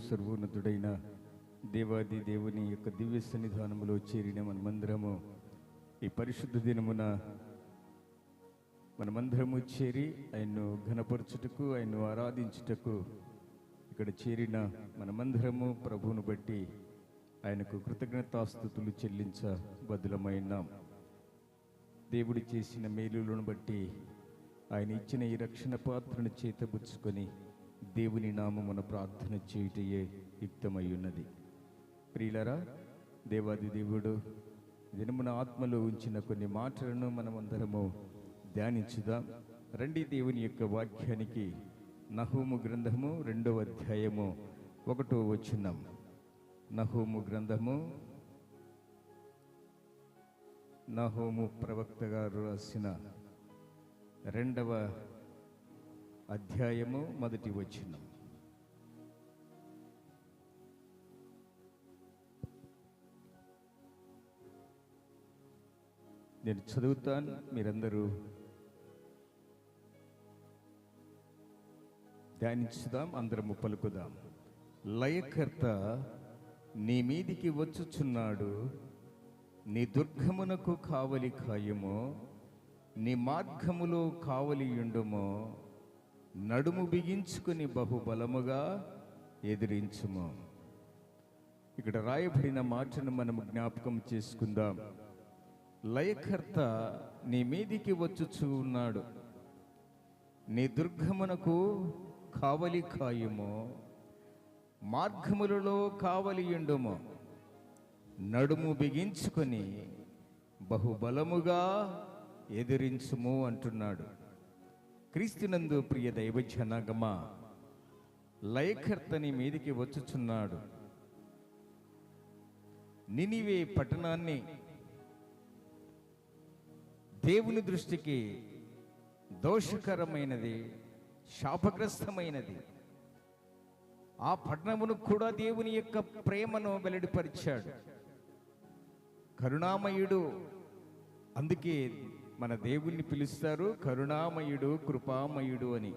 సర్వోన్నతుడైన దేవాది దేవుని యొక్క దివ్య సన్నిధానములో చేరిన మనమందరము ఈ పరిశుద్ధ దినమున మనమందరము చేరి ఆయన్ను ఘనపరచుటకు, ఆయన్ను ఆరాధించుటకు ఇక్కడ చేరిన మనమందరము ప్రభువును బట్టి ఆయనకు కృతజ్ఞతాస్తుతులు చెల్లించ బదులమైనాం. దేవుడు చేసిన మేలులను బట్టి ఆయన ఇచ్చిన ఈ రక్షణ పాత్రను చేతబుచ్చుకొని దేవుని నామమున ప్రార్థన చేయుటయే యుక్తమై ఉన్నది. ప్రియులరా, దేవాది దేవుడు దినమున ఆత్మలో ఉంచిన కొన్ని మాటలను మనమందరము ధ్యానించుదాం. రండి దేవుని యొక్క వాక్యానికి. నహూము గ్రంథము 2వ అధ్యాయము 1వ వచనం. నహూము గ్రంథము, నహూము ప్రవక్త గారు రాసిన 2వ అధ్యాయము 1వ వచనం. నేను చదువుతాను, మీరందరూ ధ్యానించుదాం, అందరము పలుకుదాం. లయకర్త నీ మీదికి వచ్చుచున్నాడు, నీ దుర్గమునకు కావలి కాయము, నీ మార్గములో కావలియుండుము, నడుము బిగించుకుని బహుబలముగా ఎదిరించుము. ఇక్కడ రాయబడిన మాటను మనము జ్ఞాపకం చేసుకుందాం. లయకర్త నీ మీదికి వచ్చుచు ఉన్నాడు, నీ దుర్గమునకు కావలి కాయము, మార్గములలో కావలియుండుము, నడుము బిగించుకొని బహుబలముగా ఎదిరించుము అంటున్నాడు. క్రీస్తునందు ప్రియ దైవ జనాంగమా, లయకర్త నీ మీదికి వచ్చుచున్నాడు. నినివే పట్టణాన్ని దేవుని దృష్టికి దోషకరమైనది, శాపగ్రస్తమైనది. ఆ పట్టణమును కూడా దేవుని యొక్క ప్రేమను వెల్లడిపరిచాడు. కరుణామయుడు, అందుకే మన దేవుణ్ణి పిలుస్తారు కరుణామయుడు, కృపామయుడు అని.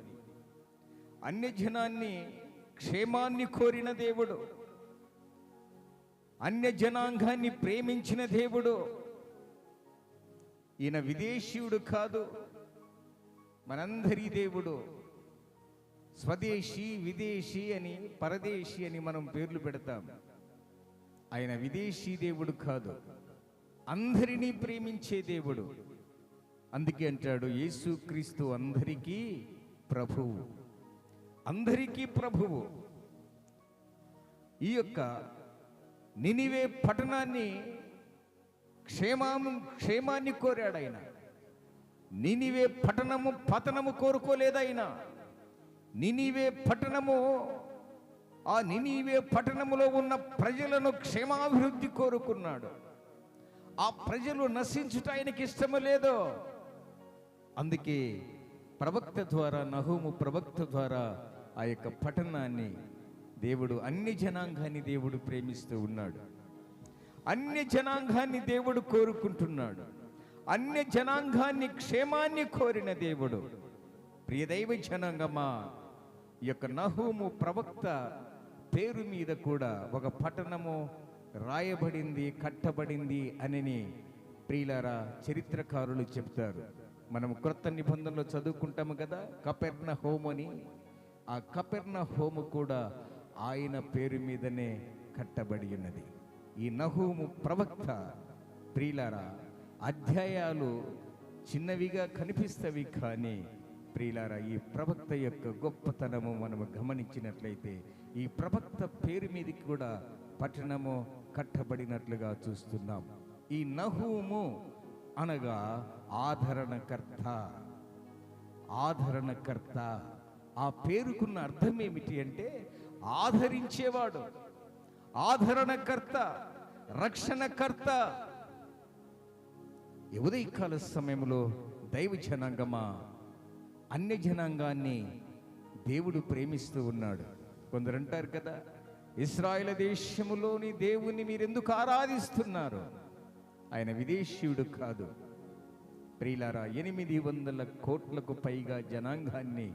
అన్యజనాన్ని క్షేమాన్ని కోరిన దేవుడు, అన్యజనాంగాన్ని ప్రేమించిన దేవుడు. ఈయన విదేశీయుడు కాదు, మనందరి దేవుడు. స్వదేశీ, విదేశీ అని, పరదేశీ అని మనం పేర్లు పెడతాం. ఆయన విదేశీ దేవుడు కాదు, అందరినీ ప్రేమించే దేవుడు. అందుకే అంటాడు, యేసుక్రీస్తు అందరికీ ప్రభువు, అందరికీ ప్రభువు. ఈ యొక్క నినివే పట్టణాన్ని క్షేమాన్ని కోరాడు ఆయన. నినివే పట్టణము పతనము కోరుకోలేదైనా. నినివే పట్టణము, ఆ నినివే పట్టణములో ఉన్న ప్రజలను క్షేమాభివృద్ధి కోరుకున్నాడు. ఆ ప్రజలు నశించుట ఆయనకి ఇష్టము లేదు. అందుకే ప్రవక్త ద్వారా, నహూము ప్రవక్త ద్వారా ఆ యొక్క పట్టణాన్ని దేవుడు, అన్ని జనాంగాన్ని దేవుడు ప్రేమిస్తూ ఉన్నాడు. అన్య జనాంగాన్ని దేవుడు కోరుకుంటున్నాడు. అన్య జనాంగాన్ని క్షేమాన్ని కోరిన దేవుడు. ప్రియదైవ జనాంగమా, ఈ యొక్క నహూము ప్రవక్త పేరు మీద కూడా ఒక పట్టణము రాయబడింది, కట్టబడింది అని ప్రియులారా చరిత్రకారులు చెప్తారు. మనం క్రొత్త నిబంధనలో చదువుకుంటాము కదా, కపెర్నహూము అని. ఆ కపెర్నహూము కూడా ఆయన పేరు మీదనే కట్టబడి ఉన్నది. ఈ నహూము ప్రవక్త, ప్రియులారా, అధ్యాయాలు చిన్నవిగా కనిపిస్తవి, కానీ ప్రియులారా ఈ ప్రవక్త యొక్క గొప్పతనము మనము గమనించినట్లయితే ఈ ప్రవక్త పేరు మీదకి కూడా పట్టణము కట్టబడినట్లుగా చూస్తున్నాం. ఈ నహూము అనగా ఆదరణకర్త. ఆదరణకర్త, ఆ పేరుకున్న అర్థం ఏమిటి అంటే ఆదరించేవాడు, ఆదరణకర్త, రక్షణకర్త. ఉదయకాల సమయంలో దైవ జనాంగమా, అన్య జనాంగాన్ని దేవుడు ప్రేమిస్తూ ఉన్నాడు. కొందరు అంటారు కదా, ఇశ్రాయేలు దేశములోని దేవుని మీరెందుకు ఆరాధిస్తున్నారు? ఆయన విదేశీయుడు కాదు. ప్రియులారా, 800 కోట్లకు పైగా జనాంగాన్ని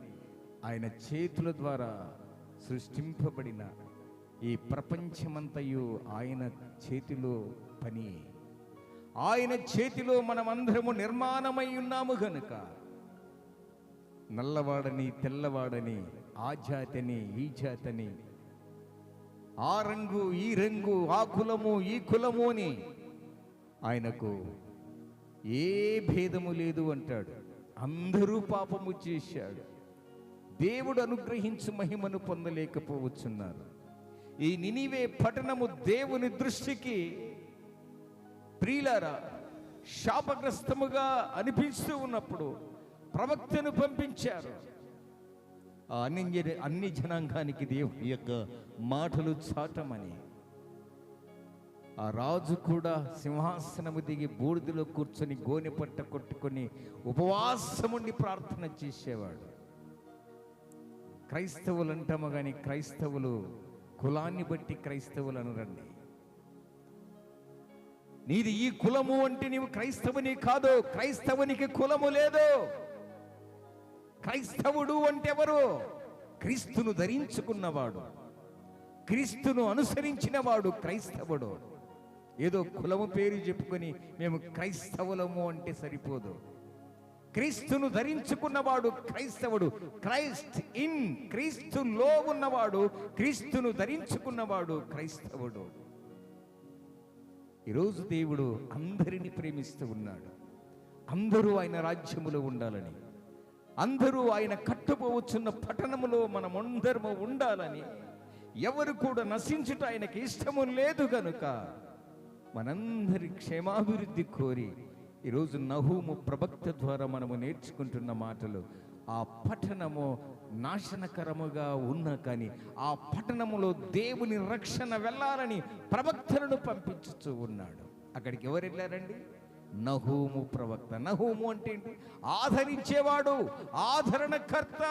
ఆయన చేతుల ద్వారా సృష్టింపబడిన ఈ ప్రపంచమంతయు ఆయన చేతిలో పని. ఆయన చేతిలో మనమందరము నిర్మాణమై ఉన్నాము గనుక నల్లవాడని తెల్లవాడని, ఆ జాతిని ఈ జాతిని, ఆ రంగు ఈ రంగు, ఆ కులము ఈ కులము అని ఆయనకు ఏ భేదము లేదు అంటాడు. అందరూ పాపము చేశాడు, దేవుడు అనుగ్రహించు మహిమను పొందలేకపోవచ్చున్నారు. ఈ నినివే పట్టణము దేవుని దృష్టికి ప్రియులారా శాపగ్రస్తముగా అనిపిస్తూ ఉన్నప్పుడు ప్రవక్తను పంపించారు. ఆ అన్ని జనాంగానికి దేవుని యొక్క మాటలు చాటమని. ఆ రాజు కూడా సింహాసనము దిగి బూడిదలో కూర్చొని గోనె పట్ట కొట్టుకొని ఉపవాసముండి ప్రార్థన చేసేవాడు. క్రైస్తవులు అంటాము కానీ క్రైస్తవులు కులాన్ని బట్టి క్రైస్తవులు అనరండి. నీది ఈ కులము అంటే నీవు క్రైస్తవుని కాదు. క్రైస్తవునికి కులము లేదు. క్రైస్తవుడు అంటే ఎవరు? క్రీస్తును ధరించుకున్నవాడు, క్రీస్తును అనుసరించిన వాడు క్రైస్తవుడు. ఏదో కులము పేరు చెప్పుకొని మేము క్రైస్తవులము అంటే సరిపోదు. క్రీస్తును ధరించుకున్నవాడు క్రైస్తవుడు. క్రైస్ట్ ఇన్, క్రీస్తులో ఉన్నవాడు, క్రీస్తును ధరించుకున్నవాడు క్రైస్తవుడు. ఈరోజు దేవుడు అందరినీ ప్రేమిస్తూ ఉన్నాడు. అందరూ ఆయన రాజ్యములో ఉండాలని, అందరూ ఆయన కట్టుపోవచ్చున్న పట్టణములో మనమందరము ఉండాలని, ఎవరు కూడా నశించుట ఆయనకి ఇష్టము లేదు గనుక మనందరి క్షేమాభివృద్ధి కోరి ఈరోజు నహూము ప్రవక్త ద్వారా మనము నేర్చుకుంటున్న మాటలు, ఆ పట్టణము నాశనకరముగా ఉన్నా కానీ ఆ పట్టణములో దేవుని రక్షణ వెళ్ళాలని ప్రవక్తలను పంపించుతూ ఉన్నాడు. అక్కడికి ఎవరు వెళ్ళారండి? నహూము ప్రవక్త. నహూము అంటే ఏంటి? ఆదరించేవాడు, ఆదరణకర్త.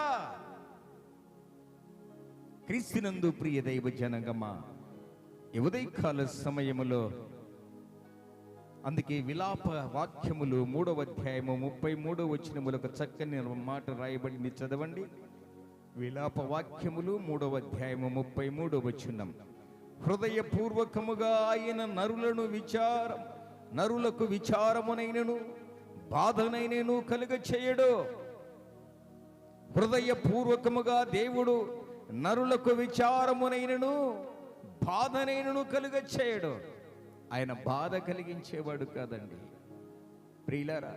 క్రీస్తునందు ప్రియ దైవ జనగమా, ఉదయకాల సమయములో అందుకే విలాప వాక్యములు 3వ అధ్యాయము 33వ వచనములో ఒక చక్కని మాట రాయబడింది, చదవండి. విలాప వాక్యములు 3వ అధ్యాయము 33వ వచనం. హృదయపూర్వకముగా ఆయన నరులకు విచారమునైనను బాధనైనను కలుగ చేయడు. హృదయపూర్వకముగా దేవుడు నరులకు విచారమునైనను బాధనైనను కలుగ చేయడు. ఆయన బాధ కలిగించేవాడు కాదండి. ప్రియులారా,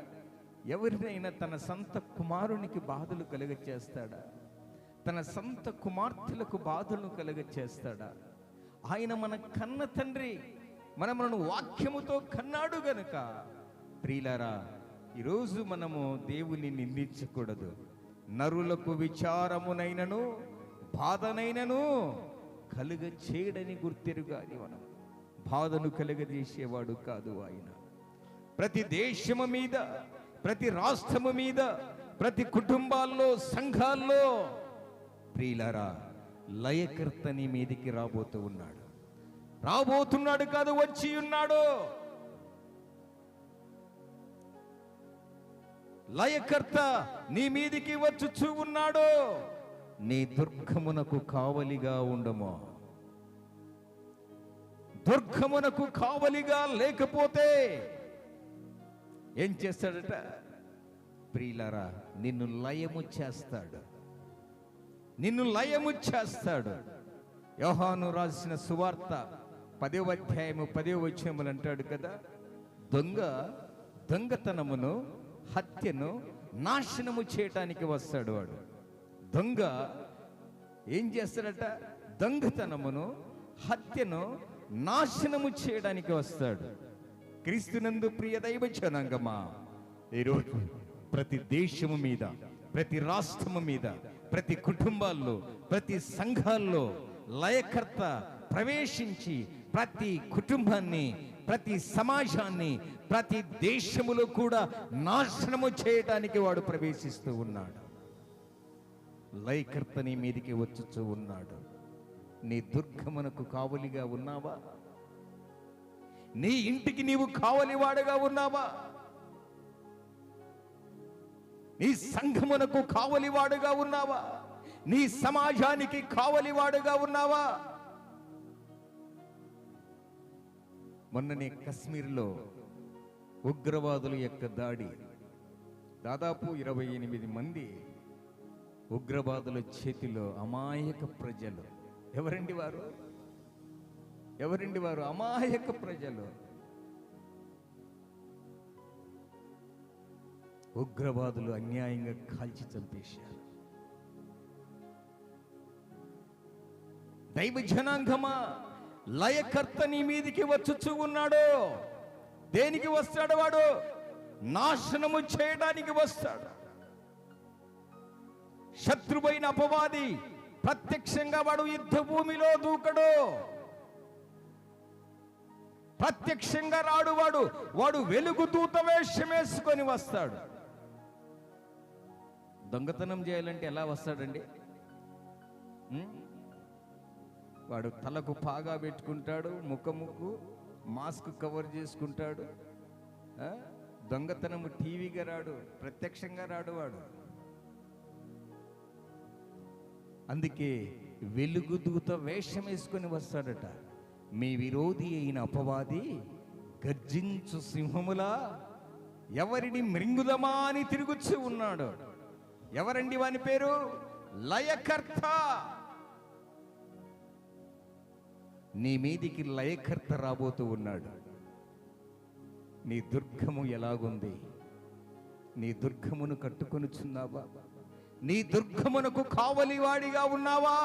ఎవరినైనా తన సొంత కుమారునికి బాధలు కలుగ చేస్తాడా? తన సొంత కుమార్తెలకు బాధలు కలుగ చేస్తాడా? ఆయన మన కన్న తండ్రి, మనను వాక్యముతో కన్నాడు గనుక ప్రియులారా, ఈరోజు మనము దేవుని నిందించకూడదు. నరులకు విచారమునైనను బాధనైనను కలుగ చేయడని గుర్తెరుగాని మనం బాధను కలుగజేసేవాడు కాదు ఆయన. ప్రతి దేశము మీద, ప్రతి రాష్ట్రము మీద, ప్రతి కుటుంబాల్లో, సంఘాల్లో ప్రియులారా లయకర్త నీ మీదికి రాబోతున్నాడు కాదు, వచ్చి ఉన్నాడు. లయకర్త నీ మీదికి వచ్చుచూ ఉన్నాడు. నీ దుర్గమునకు కావలిగా ఉండము. దుర్గమునకు కావలిగా లేకపోతే ఏం చేస్తాడట? ప్రియులారా, నిన్ను లయము చేస్తాడు, నిన్ను లయము చేస్తాడు. యోహాను రాసిన సువార్త 10వ అధ్యాయము 10వ వచనములు అంటాడు కదా, దొంగతనమును హత్యను నాశనము చేయటానికి వస్తాడు వాడు. దొంగ ఏం చేస్తాడట? దొంగతనమును హత్యను నాశనము చేయడానికి వస్తాడు. క్రీస్తునందు ప్రియ దైవ జనాంగమా, ఈరోజు ప్రతి దేశము మీద, ప్రతి రాష్ట్రము మీద, ప్రతి కుటుంబాల్లో, ప్రతి సంఘాల్లో లయకర్త ప్రవేశించి ప్రతి కుటుంబాన్ని, ప్రతి సమాజాన్ని, ప్రతి దేశములో కూడా నాశనము చేయడానికి వాడు ప్రవేశిస్తూ ఉన్నాడు. లయకర్త నీ మీదికి వచ్చుచూ ఉన్నాడు. నీ దుర్గమునకు కావలిగా ఉన్నావా? నీ ఇంటికి నీవు కావలివాడుగా ఉన్నావా? నీ సంఘమునకు కావలివాడుగా ఉన్నావా? నీ సమాజానికి కావలివాడుగా ఉన్నావా? మొన్ననే కశ్మీర్లో ఉగ్రవాదుల యొక్క దాడి, దాదాపు 28 మంది ఉగ్రవాదుల చేతిలో అమాయక ప్రజలు. ఎవరండి వారు? ఎవరండి వారు? అమాయక ప్రజలు. ఉగ్రవాదులు అన్యాయంగా కాల్చి చంపేశారు. దైవ జనాంగమా, లయకర్త నీ మీదికి వచ్చుచూ ఉన్నాడు. దేనికి వస్తాడు వాడు? నాశనము చేయడానికి వస్తాడు. శత్రువైన అపవాది ప్రత్యక్షంగా వాడు యుద్ధ భూమిలో దూకడు. ప్రత్యక్షంగా రాడు. వాడు వెలుగు దూత వేషం వేసుకొని వస్తాడు. దొంగతనం చేయాలంటే ఎలా వస్తాడండి? వాడు తలకు పాగా పెట్టుకుంటాడు, ముక్కు మాస్క్ కవర్ చేసుకుంటాడు. దొంగతనము టీవీగా రాడు, ప్రత్యక్షంగా రాడు వాడు. అందుకే వెలుగు దూత వేషం వేసుకొని వస్తాడట. మీ విరోధి అయిన అపవాది గర్జించు సింహములా ఎవరిని మృంగుదమా అని తిరుగుచూ ఉన్నాడు. ఎవరండి వాని పేరు? లయకర్త. నీ మీదికి లయకర్త రాబోతూ ఉన్నాడు. నీ దుర్గము ఎలాగుంది? నీ దుర్గమును కట్టుకొనుచున్నావా? నీ దుర్గమునకు కావలివాడిగా ఉన్నావా?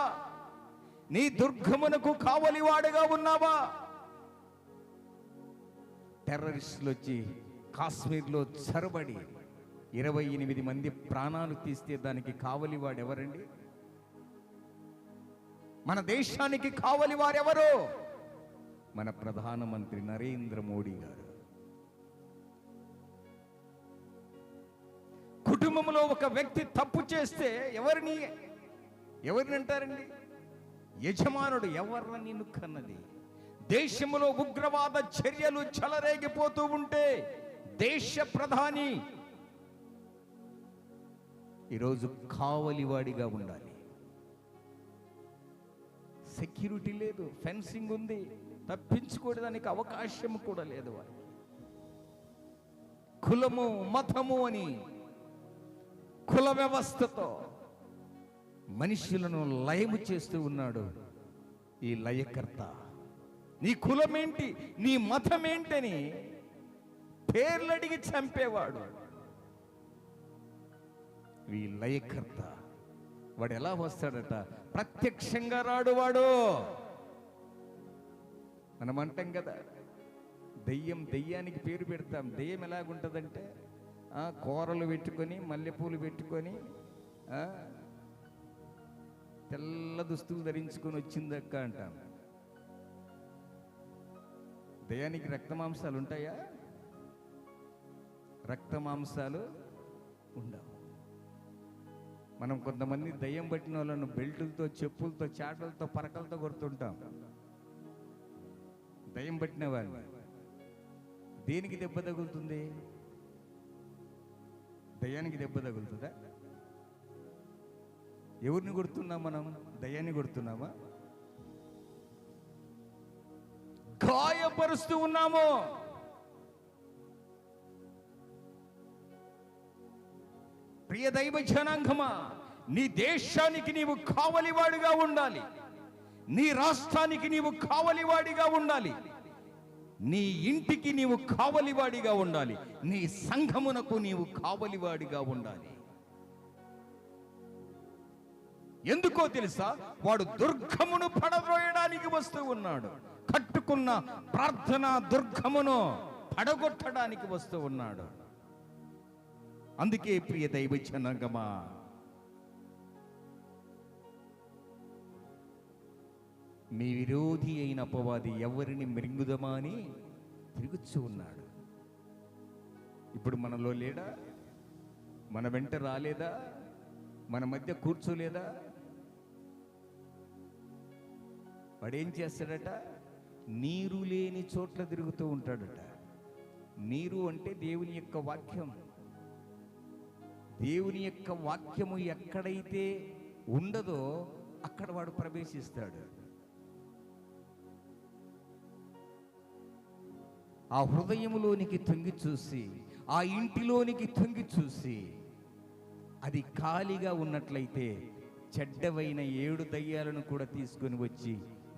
నీ దుర్గమునకు కావలివాడిగా ఉన్నావా? టెర్రరిస్టులు వచ్చి కాశ్మీర్లో చొరబడి 28 మంది ప్రాణాలు తీస్తే దానికి కావలివాడు ఎవరండి? మన దేశానికి కావలి వారెవరు? మన ప్రధానమంత్రి నరేంద్ర మోడీ గారు. కుటుంబంలో ఒక వ్యక్తి తప్పు చేస్తే ఎవరిని అంటారండి? యజమానుడు. ఎవరిని నిన్ను కన్నది? దేశంలో ఉగ్రవాద చర్యలు చెలరేగిపోతూ ఉంటే దేశ ప్రధాని ఈరోజు కావలివాడిగా ఉండాలి. సెక్యూరిటీ లేదు, ఫెన్సింగ్ ఉంది, తప్పించుకోవడానికి అవకాశం కూడా లేదు. వారికి కులము మతము అని కుల వ్యవస్థతో మనుషులను లయము చేస్తూ ఉన్నాడు ఈ లయకర్త. నీ కులమేంటి, నీ మతమేంటని పేర్లడిగి చంపేవాడు ఈ లయకర్త. వాడు ఎలా వస్తాడట? ప్రత్యక్షంగా రాడు వాడు. మనం అంటాం కదా, దెయ్యానికి పేరు పెడతాం. దెయ్యం ఎలాగుంటుందంటే కూరలు పెట్టుకొని, మల్లెపూలు పెట్టుకొని, తెల్ల దుస్తులు ధరించుకొని వచ్చిందక్క అంటాం. దెయ్యానికి రక్తమాంసాలు ఉంటాయా? రక్తమాంసాలు ఉండవు. మనం కొంతమంది దయ్యం పట్టిన వాళ్ళను బెల్టులతో, చెప్పులతో, చాటలతో, పరకలతో కొడుతుంటాం. దయ్యం పట్టిన వాళ్ళని దేనికి దెబ్బ తగులుతుంది? దయ్యానికి దెబ్బ తగులుతుందా? ఎవరిని కొడుతున్నాం మనం? దయ్యాన్ని కొడుతున్నామా? గాయపరుస్తూ ఉన్నాము. ప్రియ దైవ జనాంగమా, నీ దేశానికి నీవు కావలివాడిగా ఉండాలి. నీ రాష్ట్రానికి నీవు కావలివాడిగా ఉండాలి. నీ ఇంటికి నీవు కావలివాడిగా ఉండాలి. నీ సంఘమునకు నీవు కావలివాడిగా ఉండాలి. ఎందుకో తెలుసా? వాడు దుర్గమును పడద్రోయడానికి వస్తూ ఉన్నాడు. కట్టుకున్న ప్రార్థనా దుర్గమును పడగొట్టడానికి వస్తూ ఉన్నాడు. అందుకే ప్రియ దైవ జనాంగమా, మీ విరోధి అయిన అపవాది ఎవరిని మృంగుదమా అని తిరుగుచూ ఉన్నాడు. ఇప్పుడు మనలో లేడా? మన వెంట రాలేదా? మన మధ్య కూర్చోలేదా? వాడేం చేస్తాడట? నీరు లేని చోట్ల తిరుగుతూ ఉంటాడట. నీరు అంటే దేవుని యొక్క వాక్యం. దేవుని యొక్క వాక్యము ఎక్కడైతే ఉండదో అక్కడ వాడు ప్రవేశిస్తాడు. ఆ హృదయములోనికి తొంగి చూసి, ఆ ఇంటిలోనికి తొంగి చూసి, అది ఖాళీగా ఉన్నట్లయితే చెడ్డవైన 7 దయ్యాలను కూడా తీసుకొని వచ్చి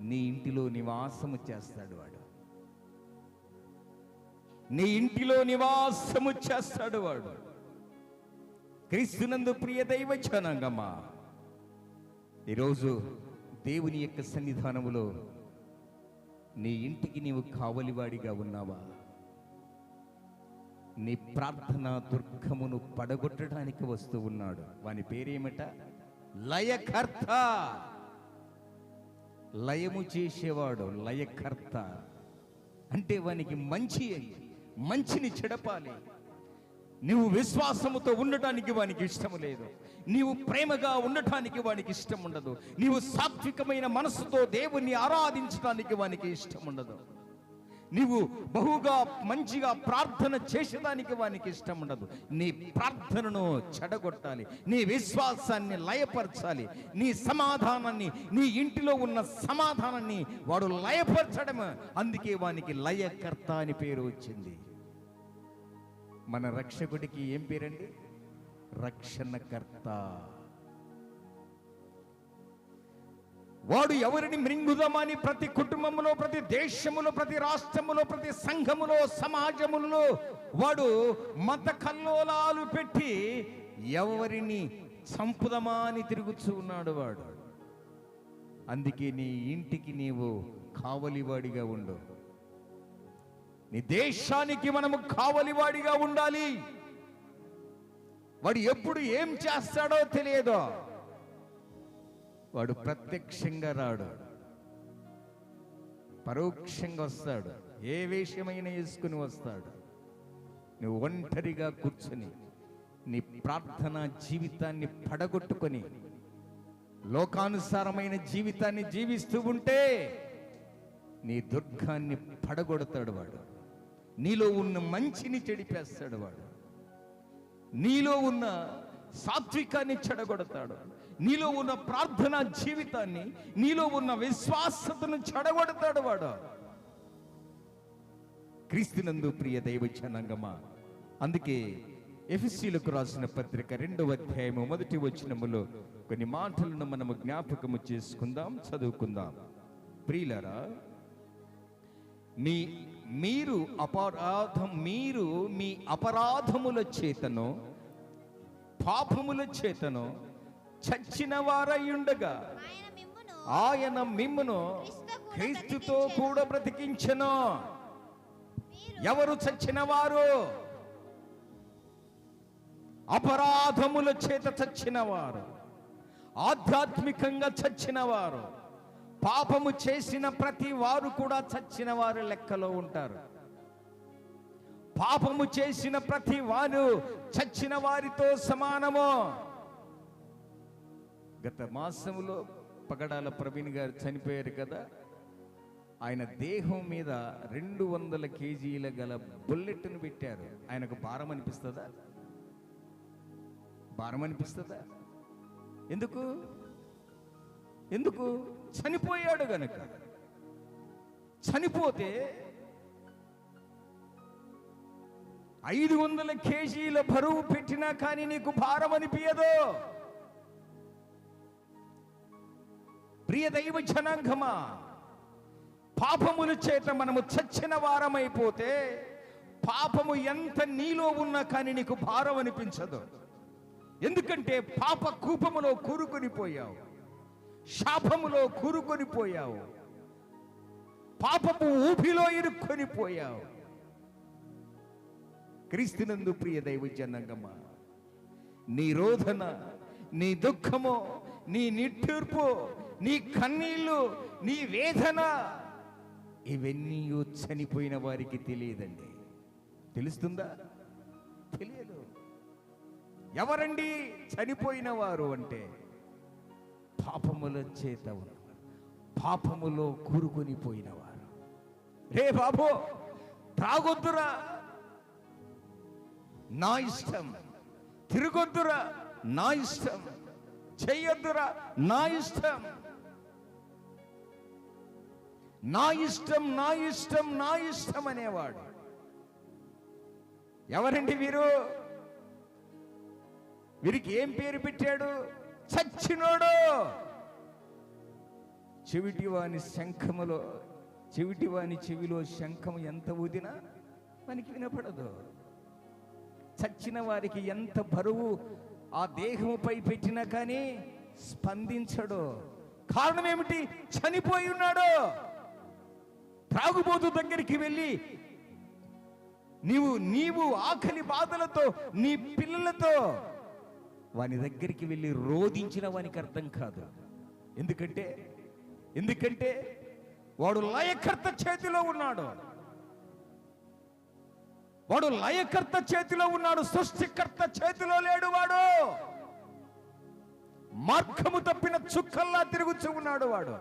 నీ ఇంటిలో నివాసము చేస్తాడు. వాడు నీ ఇంటిలో నివాసము చేస్తాడు. వాడు క్రీస్తునందు ప్రియ దైవ జనాంగమా, ఈరోజు దేవుని యొక్క సన్నిధానములో నీ ఇంటికి నీవు కావలివాడిగా ఉన్నావా? నీ ప్రార్థన దుర్గమును పడగొట్టడానికి వస్తూ ఉన్నాడు. వాని పేరేమిట? లయకర్త. లయము చేసేవాడు లయకర్త. అంటే వానికి మంచిని చెడపాలి. నీవు విశ్వాసముతో ఉండటానికి వానికి ఇష్టం లేదు. నీవు ప్రేమగా ఉండటానికి వానికి ఇష్టం ఉండదు. నీవు సాత్వికమైన మనసుతో దేవుణ్ణి ఆరాధించడానికి వానికి ఇష్టం ఉండదు. నీవు బహుగా మంచిగా ప్రార్థన చేసేదానికి వానికి ఇష్టం ఉండదు. నీ ప్రార్థనను చెడగొట్టాలి, నీ విశ్వాసాన్ని లయపరచాలి, నీ సమాధానాన్ని, నీ ఇంటిలో ఉన్న సమాధానాన్ని వాడు లయపరచడం. అందుకే వానికి లయకర్త అని పేరు వచ్చింది. మన రక్షకుడికి ఏం పేరండి? రక్షణకర్త. వాడు ఎవరిని మృంగుదామని ప్రతి కుటుంబంలో, ప్రతి దేశములో, ప్రతి రాష్ట్రములో, ప్రతి సంఘములో, సమాజములో వాడు మత కల్లోలాలు పెట్టి ఎవరిని చంపుదమా అని తిరుగుతూ ఉన్నాడు వాడు. అందుకే నీ ఇంటికి నీవు కావలివాడిగా ఉండు. నీ దేశానికి మనము కావలివాడిగా ఉండాలి. వాడు ఎప్పుడు ఏం చేస్తాడో తెలియదు. వాడు ప్రత్యక్షంగా రాడు, పరోక్షంగా వస్తాడు. ఏ వేషమైనా వేసుకుని వస్తాడు. నువ్వు ఒంటరిగా కూర్చొని నీ ప్రార్థనా జీవితాన్ని పడగొట్టుకొని లోకానుసారమైన జీవితాన్ని జీవిస్తూ ఉంటే నీ దుర్గాన్ని పడగొడతాడు వాడు. నీలో ఉన్న మంచిని చెడిపేస్తాడు వాడు. నీలో ఉన్న సాత్వికాన్ని చెడగొడతాడు. నీలో ఉన్న ప్రార్థనా జీవితాన్ని, నీలో ఉన్న విశ్వాసతను చెడగొడతాడు వాడు. క్రీస్తునందు ప్రియ దైవ జనాంగమా, అందుకే ఎఫెసీయులకు రాసిన పత్రిక 2వ అధ్యాయము 1వ వచనములో కొన్ని మాటలను మనము జ్ఞాపకము చేసుకుందాం, చదువుకుందాం. ప్రియులారా, మీరు మీ అపరాధముల చేతను పాపముల చేతను చచ్చిన వారయ్యుండగా ఆయన మిమ్మును క్రీస్తుతో కూడా బ్రతికించెను. ఎవరు చచ్చిన వారు? అపరాధముల చేత చచ్చిన వారు, ఆధ్యాత్మికంగా చచ్చిన వారు. పాపము చేసిన ప్రతి వారు కూడా చచ్చిన వారు లెక్కలో ఉంటారు. పాపము చేసిన ప్రతి వారు చచ్చిన వారితో సమానము. గత మాసములో పగడాల ప్రవీణ్ గారు చనిపోయారు కదా. ఆయన దేహం మీద 200 కేజీల గల బుల్లెట్ను పెట్టారు. ఆయనకు భారం అనిపిస్తుందా? భారం అనిపిస్తుందా? ఎందుకు? చనిపోయాడు గనక. చనిపోతే 500 కేజీల బరువు పెట్టినా కానీ నీకు భారం అనిపించదు. ప్రియ దైవ జనాంగమా, పాపముల చేత మనము చచ్చిన వారమైపోతే పాపము ఎంత నీలో ఉన్నా కానీ నీకు భారం అనిపించదు. ఎందుకంటే పాప కూపములో కూరుకొని పోయావు, శాపములో కూరుకొని పోయావు, పాపపు ఊపిలో ఇరుక్కొని పోయావు. క్రీస్తునందు ప్రియ దైవ జనాంగమా, నీ రోదన, నీ దుఃఖము, నీ నిట్టూర్పు, నీ కన్నీళ్లు, నీ వేదన, ఇవన్నీ చనిపోయిన వారికి తెలియదండి. తెలుస్తుందా? తెలియదు. ఎవరండి చనిపోయిన వారు అంటే? పాపముల చేత పాపములో కూరుకొని పోయినవారు. రే బాబు, త్రాగొద్దురా, నా ఇష్టం. తిరగొద్దురా, నా ఇష్టం. చెయ్యొద్దురా, నా ఇష్టం. నా ఇష్టం, నా ఇష్టం, నా ఇష్టం అనేవాడు. ఎవరండి వీరు? వీరికి ఏం పేరు పెట్టాడు? చచ్చినోడు. చెవిటివాని చెవిలో శంఖము ఎంత ఊదినా మనకి వినపడదు. చచ్చిన వారికి ఎంత బరువు ఆ దేహముపై పెట్టినా కానీ స్పందించడు. కారణం ఏమిటి? చనిపోయి ఉన్నాడు. త్రాగుబోతు దగ్గరికి వెళ్ళి నీవు ఆకలి బాధలతో నీ పిల్లలతో వాని దగ్గరికి వెళ్ళి రోధించిన వానికి అర్థం కాదు. ఎందుకంటే వాడు లయకర్త చేతిలో ఉన్నాడు. సృష్టికర్త చేతిలో లేడు. వాడు మార్గము తప్పిన చుక్కల్లా తిరుగుతూ ఉన్నాడు. వాడు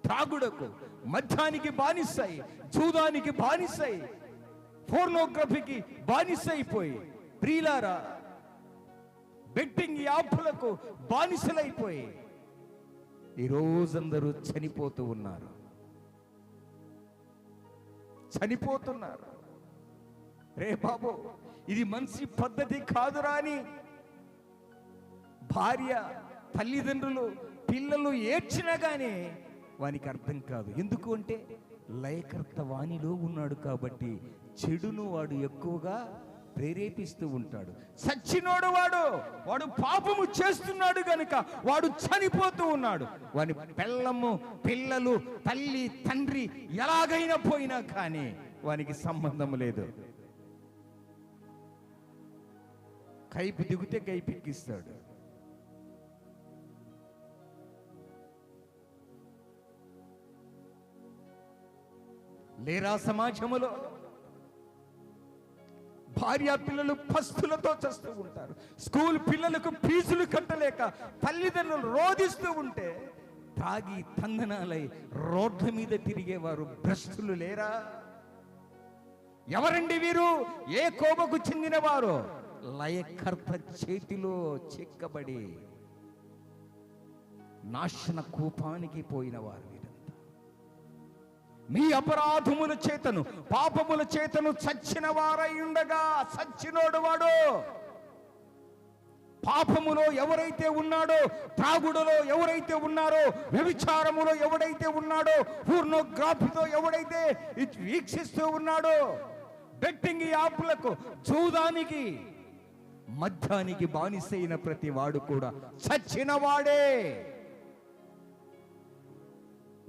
త్రాగుడకు, మద్యానికి బానిసై, జూదానికి బానిసై, పోర్నోగ్రఫీకి బానిసైపోయి, ప్రియులారా బెట్టింగ్ యాప్లకు బానిసలైపోయి ఈరోజందరూ చనిపోతున్నారు. రే బాబు, ఇది మనిషి పద్ధతి కాదురా అని భార్య, తల్లిదండ్రులు, పిల్లలు ఏడ్చినా కానీ వానికి అర్థం కాదు. ఎందుకు అంటే లయకర్త వానిలో ఉన్నాడు కాబట్టి చెడును వాడు ఎక్కువగా ప్రేరేపిస్తూ ఉంటాడు. చచ్చినోడు వాడు పాపము చేస్తున్నాడు గనుక వాడు చనిపోతూ ఉన్నాడు. వాని పెళ్ళము, పిల్లలు, తల్లి, తండ్రి ఎలాగైనా పోయినా కానీ వానికి సంబంధం లేదు. కైపు దిగితే కైపెక్కిస్తాడు. లేరా సమాజములో భార్య పిల్లలు పస్తులతో చేస్తూ ఉంటారు. స్కూల్ పిల్లలకు ఫీజులు కట్టలేక తల్లిదండ్రులు రోధిస్తూ ఉంటే తాగి తందనాలై రోడ్ల మీద తిరిగేవారు భ్రష్టులు లేరా? ఎవరండి వీరు? ఏ కోపకు చెందినవారు? లయకర్త చేతిలో చిక్కబడి నాశన కూపానికి పోయినవారు. మీ అపరాధముల చేతను, పాపముల చేతను చచ్చిన వారై ఉండగా చచ్చినోడు వాడు. పాపములో ఎవరైతే ఉన్నాడో, త్రాగుడులో ఎవరైతే ఉన్నారో, వ్యభిచారములో ఎవడైతే ఉన్నాడో, పూర్ణోగ్రాఫీతో ఎవడైతే వీక్షిస్తూ ఉన్నాడో, బెట్టింగ్ యాప్లకు, జూదానికి, మద్యానికి బానిసైన ప్రతి వాడు కూడా చచ్చిన వాడే.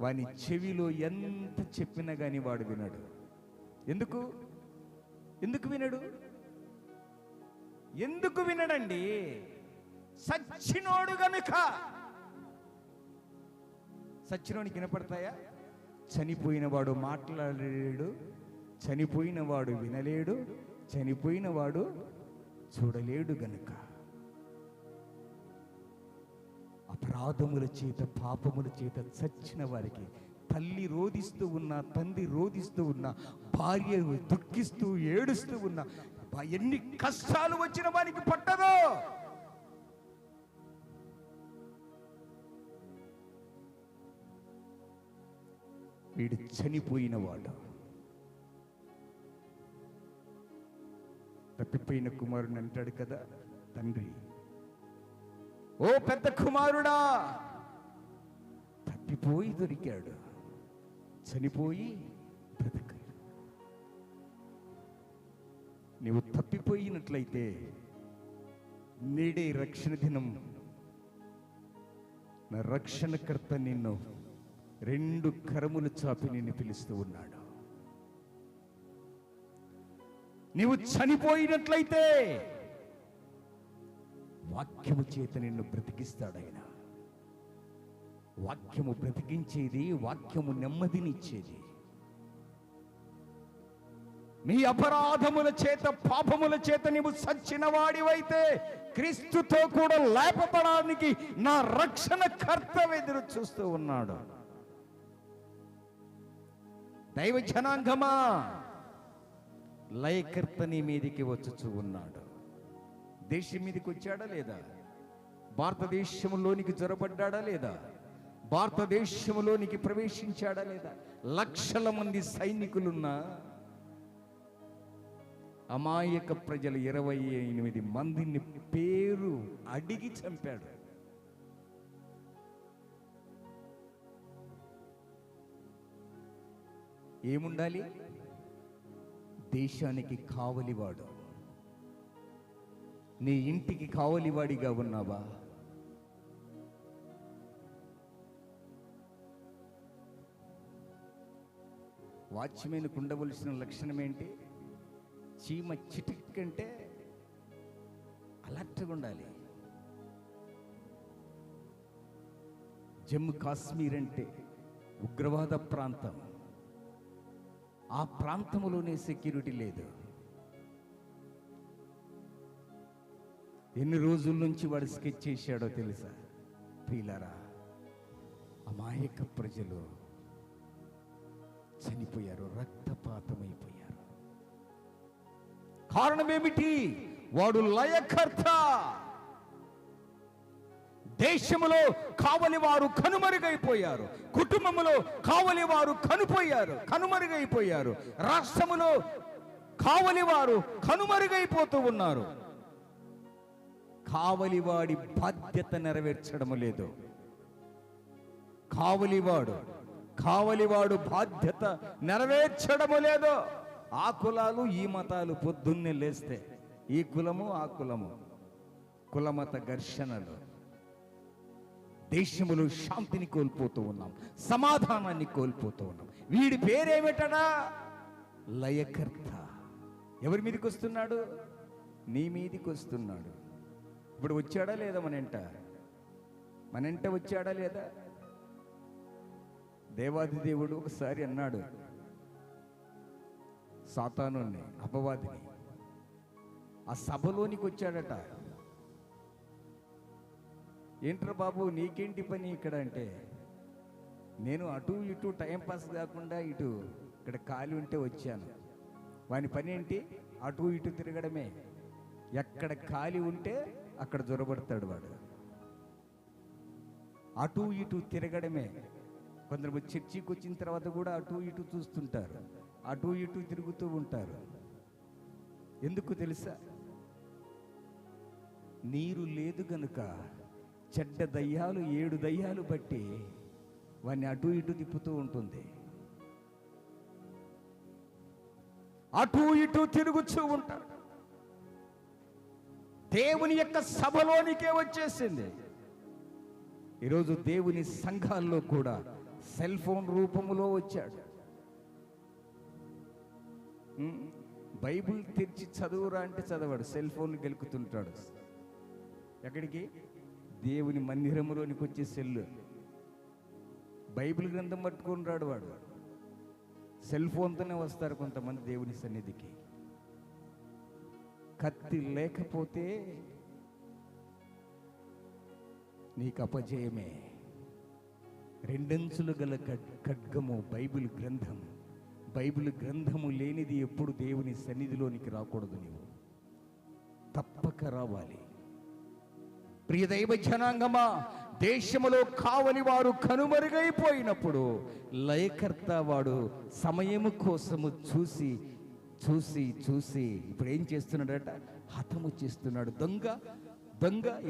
వాని చెవిలో ఎంత చెప్పినా గాని వాడు వినడు. ఎందుకు వినడు? ఎందుకు వినడండి? సచ్చినోడు గనుక. సచ్చినోడికి వినపడతాయా? చనిపోయిన వాడు మాట్లాడలేడు, చనిపోయిన వాడు వినలేడు, చనిపోయిన వాడు చూడలేడు గనుక. అపరాధముల చేత, పాపముల చేత చచ్చిన వారికి తల్లి రోధిస్తూ ఉన్నా, తండ్రి రోధిస్తూ ఉన్నా, భార్య దుఃఖిస్తూ ఏడుస్తూ ఉన్నా, ఎన్ని కష్టాలు వచ్చిన వారికి పట్టదో. వీడు చనిపోయిన వాడు. తప్పిపోయిన కుమారుని అంటాడు కదా తండ్రి, ఓ పెద్ద కుమారుడా, తప్పిపోయి దొరికాడు, చనిపోయి బ్రతకాడు. నీవు తప్పిపోయినట్లయితే నేడే రక్షణ దినం. నా రక్షణకర్త నిన్ను 2 కరములు చాపి నిన్ను పిలుస్తూ ఉన్నాడు. నీవు చనిపోయినట్లయితే వాక్యము చేత నిన్ను బ్రతికిస్తాడు ఆయన. వాక్యము బ్రతికించేది, వాక్యము నెమ్మదినిచ్చేది. నీ అపరాధముల చేత, పాపముల చేత నీవు సచ్చిన వాడివైతే క్రీస్తుతో కూడా లేపబడడానికి నా రక్షణ కర్త ఎదురు చూస్తూ ఉన్నాడు. దైవ జనాంగమా, లయకర్త నీ మీదికి వచ్చుచూ ఉన్నాడు. దేశం మీదకి వచ్చాడా లేదా? భారతదేశంలోనికి జొరబడ్డాడా లేదా? భారతదేశంలోనికి ప్రవేశించాడా లేదా? లక్షల మంది సైనికులున్నా అమాయక ప్రజలు 28 మందిని పేరు అడిగి చంపాడు. ఏముండాలి? దేశానికి కావలివాడు. నీ ఇంటికి కావలివాడిగా ఉన్నావా? వాచ్మెన్కు ఉండవలసిన లక్షణం ఏంటి? చీమ చిటికంటే అలర్ట్గా ఉండాలి. జమ్మూ కాశ్మీర్ అంటే ఉగ్రవాద ప్రాంతం. ఆ ప్రాంతంలోనే సెక్యూరిటీ లేదు. ఎన్ని రోజుల నుంచి వాడు స్కెచ్ చేశాడో తెలుసా? ప్రియులారా, అమాయక ప్రజలు చనిపోయారు, రక్తపాతమైపోయారు. కారణం ఏమిటి? వాడు లయకర్త. దేశములో కావలి వారు కనుమరుగైపోయారు. కుటుంబములో కావలి వారు కనుమరుగైపోయారు. రాష్ట్రములో కావలి వారు కనుమరుగైపోతూ ఉన్నారు. కావలివాడి బాధ్యత నెరవేర్చడము లేదు. కావలివాడు బాధ్యత నెరవేర్చడము లేదు. ఆ కులాలు ఈ మతాలు పొద్దున్నే లేస్తే ఈ కులము ఆ కులము, కులమత ఘర్షణలు. దేశములో శాంతిని కోల్పోతూ ఉన్నాం, సమాధానాన్ని కోల్పోతూ ఉన్నాం. వీడి పేరేమిటడా? లయకర్త. ఎవరి మీదకి వస్తున్నాడు? నీ మీదికి వస్తున్నాడు. ఇప్పుడు వచ్చాడా లేదా? మనంట వచ్చాడా లేదా? దేవాది దేవుడు ఒకసారి అన్నాడు సాతానుని, అపవాదిని. ఆ సభలోనికి వచ్చాడట. ఏంట్రా బాబు, నీకేంటి పని ఇక్కడ అంటే, నేను అటు ఇటు టైంపాస్ కాకుండా ఇక్కడ ఖాళీ ఉంటే వచ్చాను. వాని పని ఏంటి? అటు ఇటు తిరగడమే. ఎక్కడ ఖాళీ ఉంటే అక్కడ జొరబడతాడు వాడు. అటు ఇటు తిరగడమే. కొందరు చర్చికి వచ్చిన తర్వాత కూడా అటు ఇటు చూస్తుంటారు, అటు ఇటు తిరుగుతూ ఉంటారు. ఎందుకు తెలుసా? నీరు లేదు గనుక చెడ్డ దయ్యాలు 7 దయ్యాలు బట్టి వాడిని అటు ఇటు తిప్పుతూ ఉంటుంది. అటు ఇటు తిరుగుతూ ఉంటాడు. దేవుని యొక్క సభలోనికే వచ్చేసింది. ఈరోజు దేవుని సంఘాల్లో కూడా సెల్ ఫోన్ రూపములో వచ్చాడు. బైబిల్ తెరిచి చదువురా అంటే చదవాడు, సెల్ ఫోన్ గెలుకుతుంటాడు. ఎక్కడికి? దేవుని మందిరములోనికి వచ్చే సెల్లు. బైబిల్ గ్రంథం పట్టుకొని రాడు వాడు. సెల్ ఫోన్తోనే వస్తారు కొంతమంది దేవుని సన్నిధికి. కత్తి లేకపోతే నీకు అపజయమే. 2 అంచులు గల ఖడ్గము బైబిల్ గ్రంథం. బైబిల్ గ్రంథము లేనిది ఎప్పుడు దేవుని సన్నిధిలోనికి రాకూడదు. నీవు తప్పక రావాలి. ప్రియ దైవ జనాంగమా, దేశములో కావలి వారు కనుమరుగైపోయినప్పుడు లయకర్త వాడు సమయము కోసము చూసి ఇప్పుడు ఏం చేస్తున్నాడట? హతము చేస్తున్నాడు. దొంగ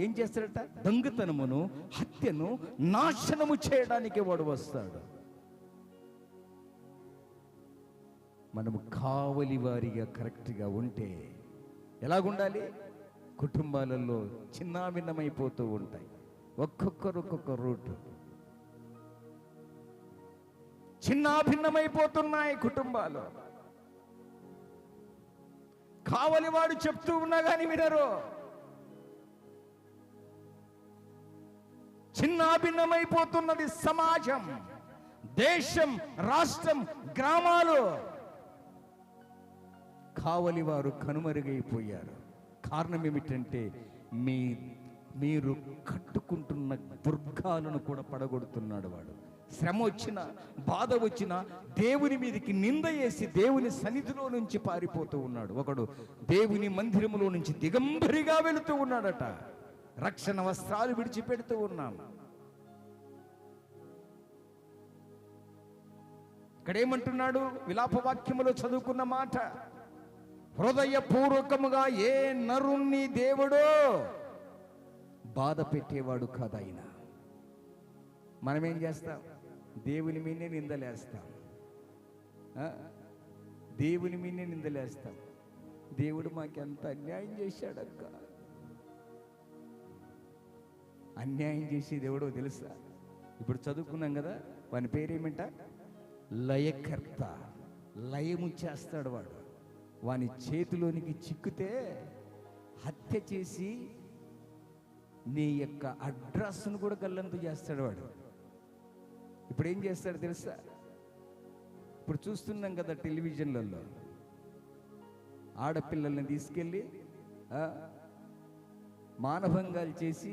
ఏం చేస్తాడట? దొంగతనమును, హత్యను నాశనము చేయడానికి వాడు వస్తాడు. మనము కావలి వారిగా కరెక్ట్గా ఉంటే ఎలాగుండాలి? కుటుంబాలలో చిన్నాభిన్నమైపోతూ ఉంటాయి. ఒక్కొక్కరు ఒక్కొక్క రూటు. చిన్నాభిన్నమైపోతున్నాయి కుటుంబాలు. కావలివాడు చెప్తూ ఉన్నా కానీ వినరు. చిన్నాభిన్నమైపోతున్నది సమాజం, దేశం, రాష్ట్రం, గ్రామాలు. కావలివారు కనుమరుగైపోయారు. కారణం ఏమిటంటే మీరు కట్టుకుంటున్న దుర్గాలను కూడా పడగొడుతున్నాడు వాడు. శ్రమ వచ్చినా, బాధ వచ్చినా దేవుని మీదకి నింద వేసి దేవుని సన్నిధిలో నుంచి పారిపోతూ ఉన్నాడు. ఒకడు దేవుని మందిరములో నుంచి దిగంబరిగా వెళుతూ ఉన్నాడట. రక్షణ వస్త్రాలు విడిచిపెడుతూ ఉన్నాం. ఇక్కడేమంటున్నాడు? విలాపవాక్యములో చదువుకున్న మాట, హృదయపూర్వకముగా ఏ నరుణ్ణి దేవుడు బాధ పెట్టేవాడు కాదు ఆయన. మనమేం చేస్తాం? దేవుని మీదే నిందలేస్తాం, దేవుని మీదే నిందలేస్తాం. దేవుడు మాకెంత అన్యాయం చేశాడక్క. అన్యాయం చేసి దేవుడో తెలుసా? ఇప్పుడు చదువుకున్నాం కదా, వాని పేరేమిట? లయకర్త. లయము చేస్తాడు వాడు. వాని చేతిలోనికి చిక్కితే హత్య చేసి నీ యొక్క అడ్రస్ను కూడా గల్లంతు చేస్తాడు వాడు. ఇప్పుడు ఏం చేస్తాడు తెలుసా? ఇప్పుడు చూస్తున్నాం కదా టెలివిజన్లలో, ఆడపిల్లల్ని తీసుకెళ్ళి మానభంగాలు చేసి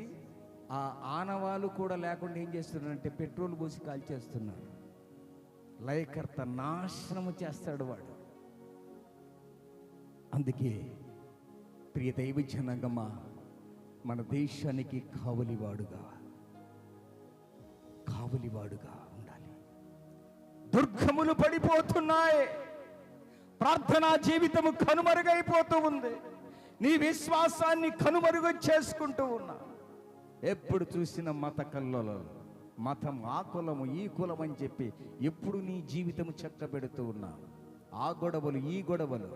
ఆ ఆనవాలు కూడా లేకుండా ఏం చేస్తున్నారంటే పెట్రోల్ పోసి కాల్చేస్తున్నారు. లయకర్త, నాశనము చేస్తాడు వాడు. అందుకే ప్రియ దైవ జనాంగమా, మన దేశానికి కావలివాడుగా ఉండాలి. దుర్గములు పడిపోతున్నాయి, ప్రార్థనా జీవితము కనుమరుగైపోతూ ఉంది, నీ విశ్వాసాన్ని కనుమరుగు చేసుకుంటూ ఉన్నా. ఎప్పుడు చూసిన మత కల్లోలం, మతం ఆ కులము ఈ కులం అని చెప్పి ఎప్పుడు నీ జీవితము చక్కబెడుతూ ఉన్నా. ఆ గొడవలు ఈ గొడవలు.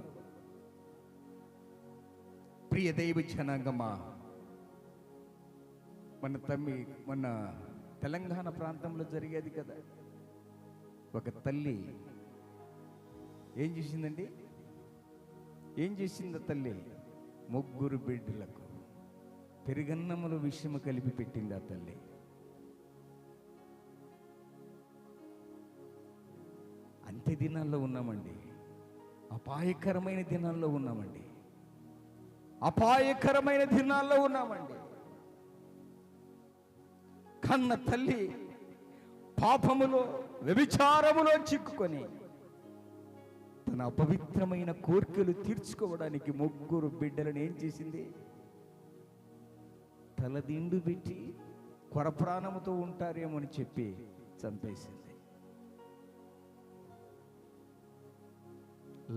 ప్రియ దైవ జనాంగమా, మొన్న తెలంగాణ ప్రాంతంలో జరిగేది కదా, ఒక తల్లి ఏం చేసిందండి? ఏం చేసింది తల్లి? 3 బిడ్డలకు పెరుగన్నములు విషము కలిపి పెట్టింది ఆ తల్లి. అంత్య దినాల్లో ఉన్నామండి, అపాయకరమైన దినాల్లో ఉన్నామండి, అపాయకరమైన దినాల్లో ఉన్నామండి. కన్న తల్లి పాపములో వ్యభిచారములో చిక్కుకొని తన అపవిత్రమైన కోరికలు తీర్చుకోవడానికి 3 బిడ్డలను ఏం చేసింది? తలదిండు పెట్టి కొరప్రాణముతో ఉంటారేమో అని చెప్పి చంపేసింది.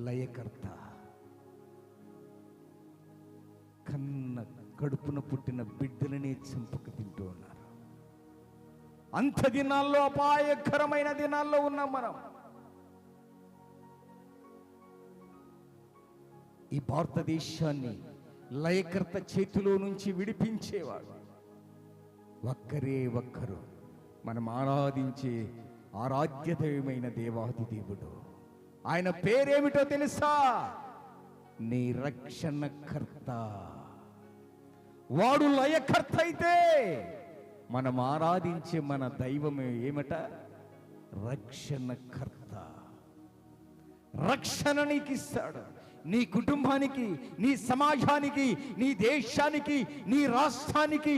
లయకర్త, కన్న కడుపున పుట్టిన బిడ్డలనే చంపక తింటూ ఉన్నారు. అంత దినాల్లో, అపాయకరమైన దినాల్లో ఉన్నాం మనం. ఈ భారతదేశాన్ని లయకర్త చేతిలో నుంచి విడిపించేవాడు ఒక్కరే ఒక్కరు, మనం ఆరాధించే ఆరాధ్య దైవమైన దేవాది దేవుడు. ఆయన పేరేమిటో తెలుసా? నీ రక్షణకర్త. వాడు లయకర్త అయితే మనం ఆరాధించే మన దైవమే ఏమట? రక్షణకర్త. రక్షణ నీకు ఇస్తాడు, నీ కుటుంబానికి, నీ సమాజానికి, నీ దేశానికి, నీ రాష్ట్రానికి.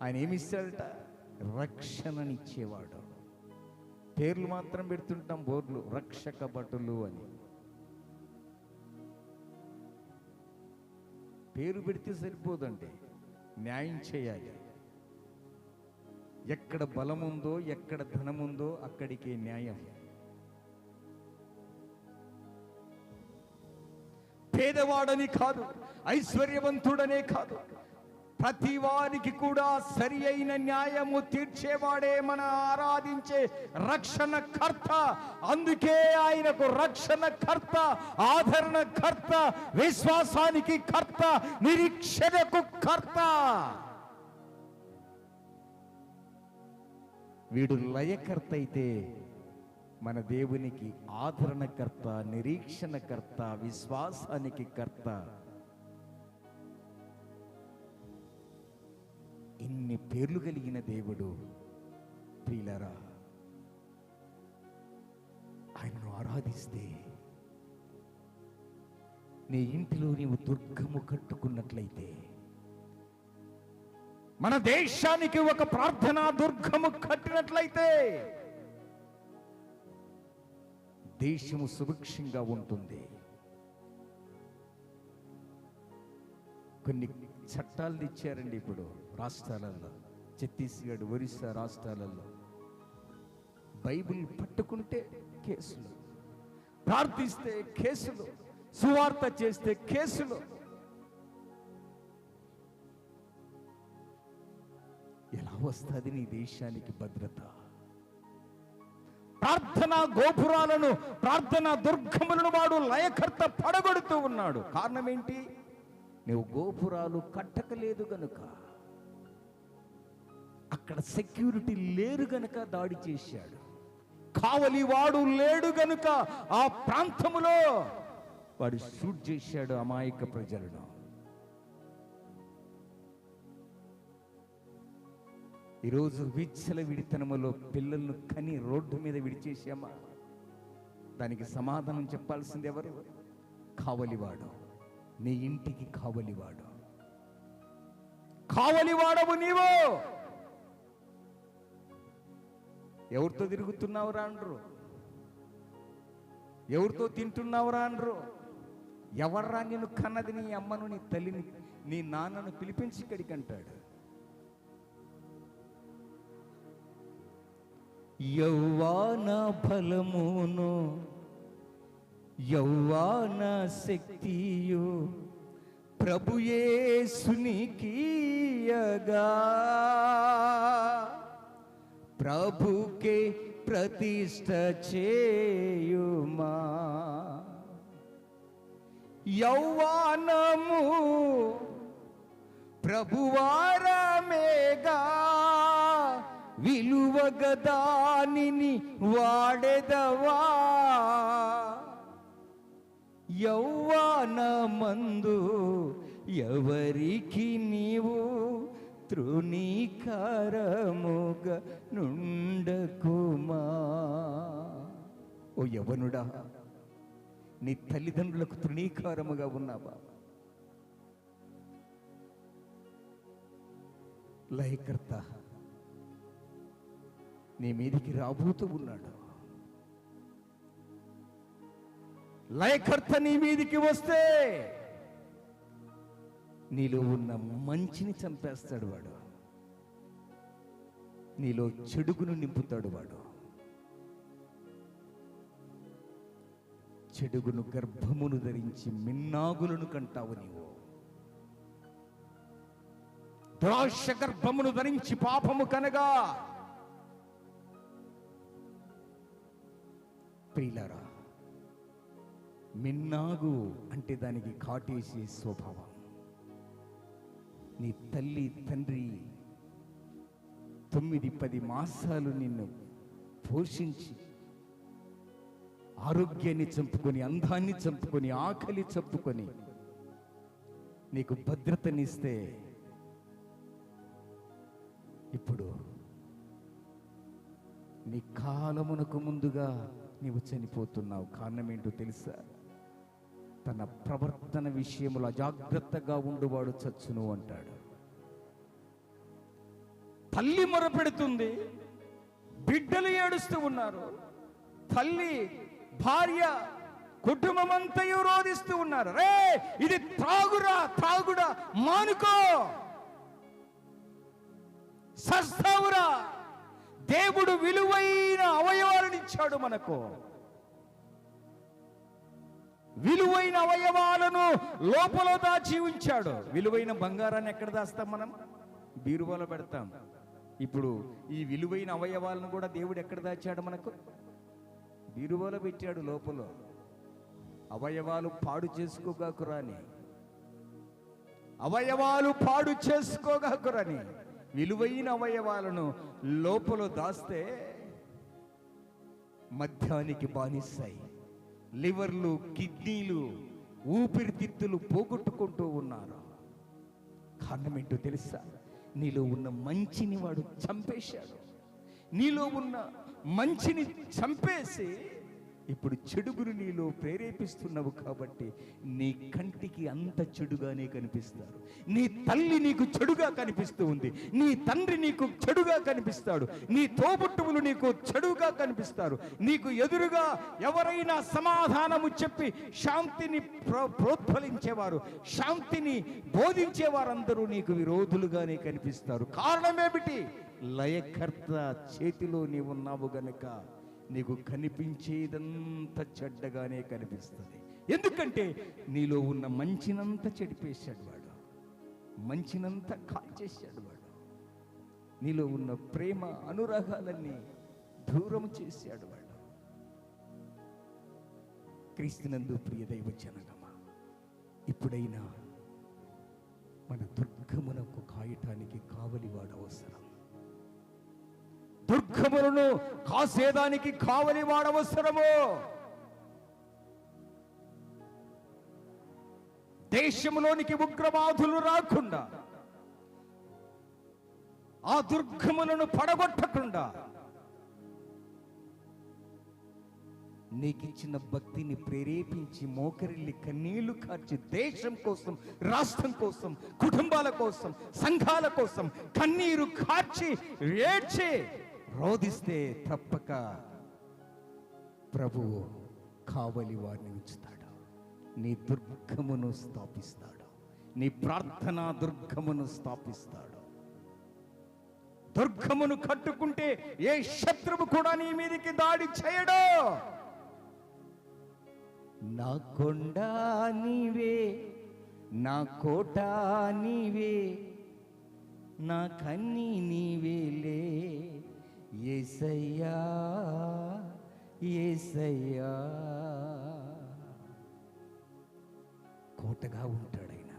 ఆయన ఏమిస్తాడట? రక్షణనిచ్చేవాడు. పేర్లు మాత్రం పెడుతుంటాం బోర్లు, రక్షక భటులు అని. పేరు పెడితే సరిపోదండి, న్యాయం చేయాలి. ఎక్కడ బలం ఉందో, ఎక్కడ ధనం ఉందో అక్కడికే న్యాయం. పేదవాడని కాదు, ఐశ్వర్యవంతుడనే కాదు, ప్రతి వారికి కూడా సరి అయిన న్యాయము తీర్చేవాడే మన ఆరాధించే రక్షణకర్త. అందుకే ఆయనకు రక్షణకర్త, ఆదరణకర్త, విశ్వాసానికి కర్త, నిరీక్షణకు కర్త. వీడు లయకర్త అయితే మన దేవునికి ఆదరణకర్త, నిరీక్షణకర్త, విశ్వాసానికి కర్త. ఇన్ని పేర్లు కలిగిన దేవుడు ప్రియులారా, ఆయనను ఆరాధిస్తే నీ ఇంటిలో నీవు దుర్గము కట్టుకున్నట్లయితే, మన దేశానికి ఒక ప్రార్థనా దుర్గము కట్టినట్లయితే దేశము సుభిక్షంగా ఉంటుంది. కొన్ని చట్టాలు ఇచ్చారండి ఇప్పుడు రాష్ట్రాలలో, ఛత్తీస్గఢ్, ఒరిస్సా రాష్ట్రాలలో. బైబిల్ పట్టుకుంటే కేసులు, ప్రార్థిస్తే కేసులు, సువార్త చేస్తే కేసులు. ఎలా వస్తుంది నీ దేశానికి భద్రత? ప్రార్థనా గోపురాలను, ప్రార్థనా దుర్గములను వాడు లయకర్త పడగొడుతూ ఉన్నాడు. కారణం ఏంటి? నువ్వు గోపురాలు కట్టకలేదు గనుక, అక్కడ సెక్యూరిటీ లేరు గనుక దాడి చేశాడు. కావలి వాడు లేడు గనుక ఆ ప్రాంతములో వాడు షూట్ చేశాడు అమాయక ప్రజలను. ఈరోజు విచ్చల విడితనములో పిల్లలను కని రోడ్డు మీద విడిచేసామా? దానికి సమాధానం చెప్పాల్సింది ఎవరు? కావలివాడు, నీ ఇంటికి కావలివాడు. కావలివాడవు నీవు. ఎవరితో తిరుగుతున్నావురా అంటారు, ఎవరితో తింటున్నావురా అంటారు. ఎవర్రా నిన్ను కన్నది? నీ అమ్మను, నీ తల్లిని, నీ నాన్నను పిలిపించి ఇక్కడికి అంటాడు. యౌవాన ఫలమును యౌవాన శక్తియు ప్రభుయేసునికియగా ప్రభుకే ప్రతిష్ఠ చేయుమా. యౌవానము ప్రభువారమేగా విలువగదానిని వాడెదవా. యౌవానమందు ఎవరికి నీవు తృణీకారముగా నుండకుమా. ఓ యవనుడా, నీ తల్లిదండ్రులకు తృణీకారముగా ఉన్నావా? లయకర్త నీ మీదికి రాబోతూ ఉన్నాడు. లయకర్త నీ మీదికి వస్తే నీలో ఉన్న మంచిని చంపేస్తాడు వాడు, నీలో చెడుగును నింపుతాడు వాడు. చెడుగును గర్భమును ధరించి మిన్నాగులను కంటావు నీవు. ద్రాక్ష గర్భమును ధరించి పాపము కనగా. ప్రియులారా, మిన్నాగు అంటే దానికి కాటేసే స్వభావం. నీ తల్లి తండ్రి 9-10 మాసాలు నిన్ను పోషించి ఆరోగ్యాన్ని చంపుకొని, అందాన్ని చంపుకొని, ఆకలి చంపుకొని నీకు భద్రతనిస్తే ఇప్పుడు నీ కాలమునకు ముందుగా నీవు చనిపోతున్నావు. కారణం ఏంటో తెలుసా? తన ప్రవర్తన విషయంలో అజాగ్రత్తగా ఉండువాడు చచ్చును అంటాడు. తల్లి మొరపెడుతుంది, బిడ్డలు ఏడుస్తూ ఉన్నారు. తల్లి, భార్య, కుటుంబం అంతయు రోధిస్తూ ఉన్నారు. రే, ఇది త్రాగుడా, మానుకో, సస్తావురా. దేవుడు విలువైన అవయవాలను ఇచ్చాడు మనకు. విలువైన అవయవాలను లోపల దాచి ఉంచాడు. విలువైన బంగారాన్ని ఎక్కడ దాస్తాం మనం? బీరువాలో పెడతాం. ఇప్పుడు ఈ విలువైన అవయవాలను కూడా దేవుడు ఎక్కడ దాచాడు మనకు? బీరువాలో పెట్టాడు లోపల. అవయవాలు పాడు చేసుకోగాకురాని, అవయవాలు పాడు చేసుకోగాకురాని విలువైన అవయవాలను లోపల దాస్తే మద్యానికి బానిస్తాయి. లివర్లు, కిడ్నీలు, ఊపిరితిత్తులు పోగొట్టుకుంటూ ఉన్నారు. కారణం ఏంటో తెలుసా? నీలో ఉన్న మంచిని వాడు చంపేశాడు. నీలో ఉన్న మంచిని చంపేసి ఇప్పుడు చెడుగును నీలో ప్రేరేపిస్తున్నావు. కాబట్టి నీ కంటికి అంత చెడుగానే కనిపిస్తారు. నీ తల్లి నీకు చెడుగా కనిపిస్తూ ఉంది, నీ తండ్రి నీకు చెడుగా కనిపిస్తాడు, నీ తోబుట్టువులు నీకు చెడుగా కనిపిస్తారు. నీకు ఎదురుగా ఎవరైనా సమాధానము చెప్పి శాంతిని ప్రోత్ఫలించేవారు, శాంతిని బోధించేవారందరూ నీకు విరోధులుగానే కనిపిస్తారు. కారణమేమిటి? లయకర్త చేతిలో నీవున్నావు గనుక నీకు కనిపించేదంతా చెడ్డగానే కనిపిస్తుంది. ఎందుకంటే నీలో ఉన్న మంచినంతా చెడిపేశాడు వాడు, మంచినంతా కాల్చేశాడు వాడు. నీలో ఉన్న ప్రేమ అనురాగాలన్నీ దూరం చేశాడు వాడు. క్రీస్తునందు ప్రియ దైవ జనగమా, ఇప్పుడైనా మన దుర్గమునకు కాయటానికి కావలివాడు అవసరం. దుర్గములను కాసేదానికి కావలివాడు అవసరము. దేశంలోనికి ఉగ్రవాదులు రాకుండా, ఆ దుర్గములను పడగొట్టకుండా నీకిచ్చిన భక్తిని ప్రేరేపించి మోకరిల్లి కన్నీళ్లు కార్చి దేశం కోసం, రాష్ట్రం కోసం, కుటుంబాల కోసం, సంఘాల కోసం కన్నీరు కార్చి ఏడ్చి రోధిస్తే తప్పక ప్రభువు కావలి వారిని ఉంచుతాడు. నీ దుర్గమును స్థాపిస్తాడు, నీ ప్రార్థనా దుర్గమును స్థాపిస్తాడు. దుర్గమును కట్టుకుంటే ఏ శత్రువు కూడా నీ మీదకి దాడి చేయడు. నా కొండ నీవే, నా కోట నీవే, నా కన్నీ నీవేలే యేసయ్యా, యేసయ్యా. కోటగా ఉంటాడైనా,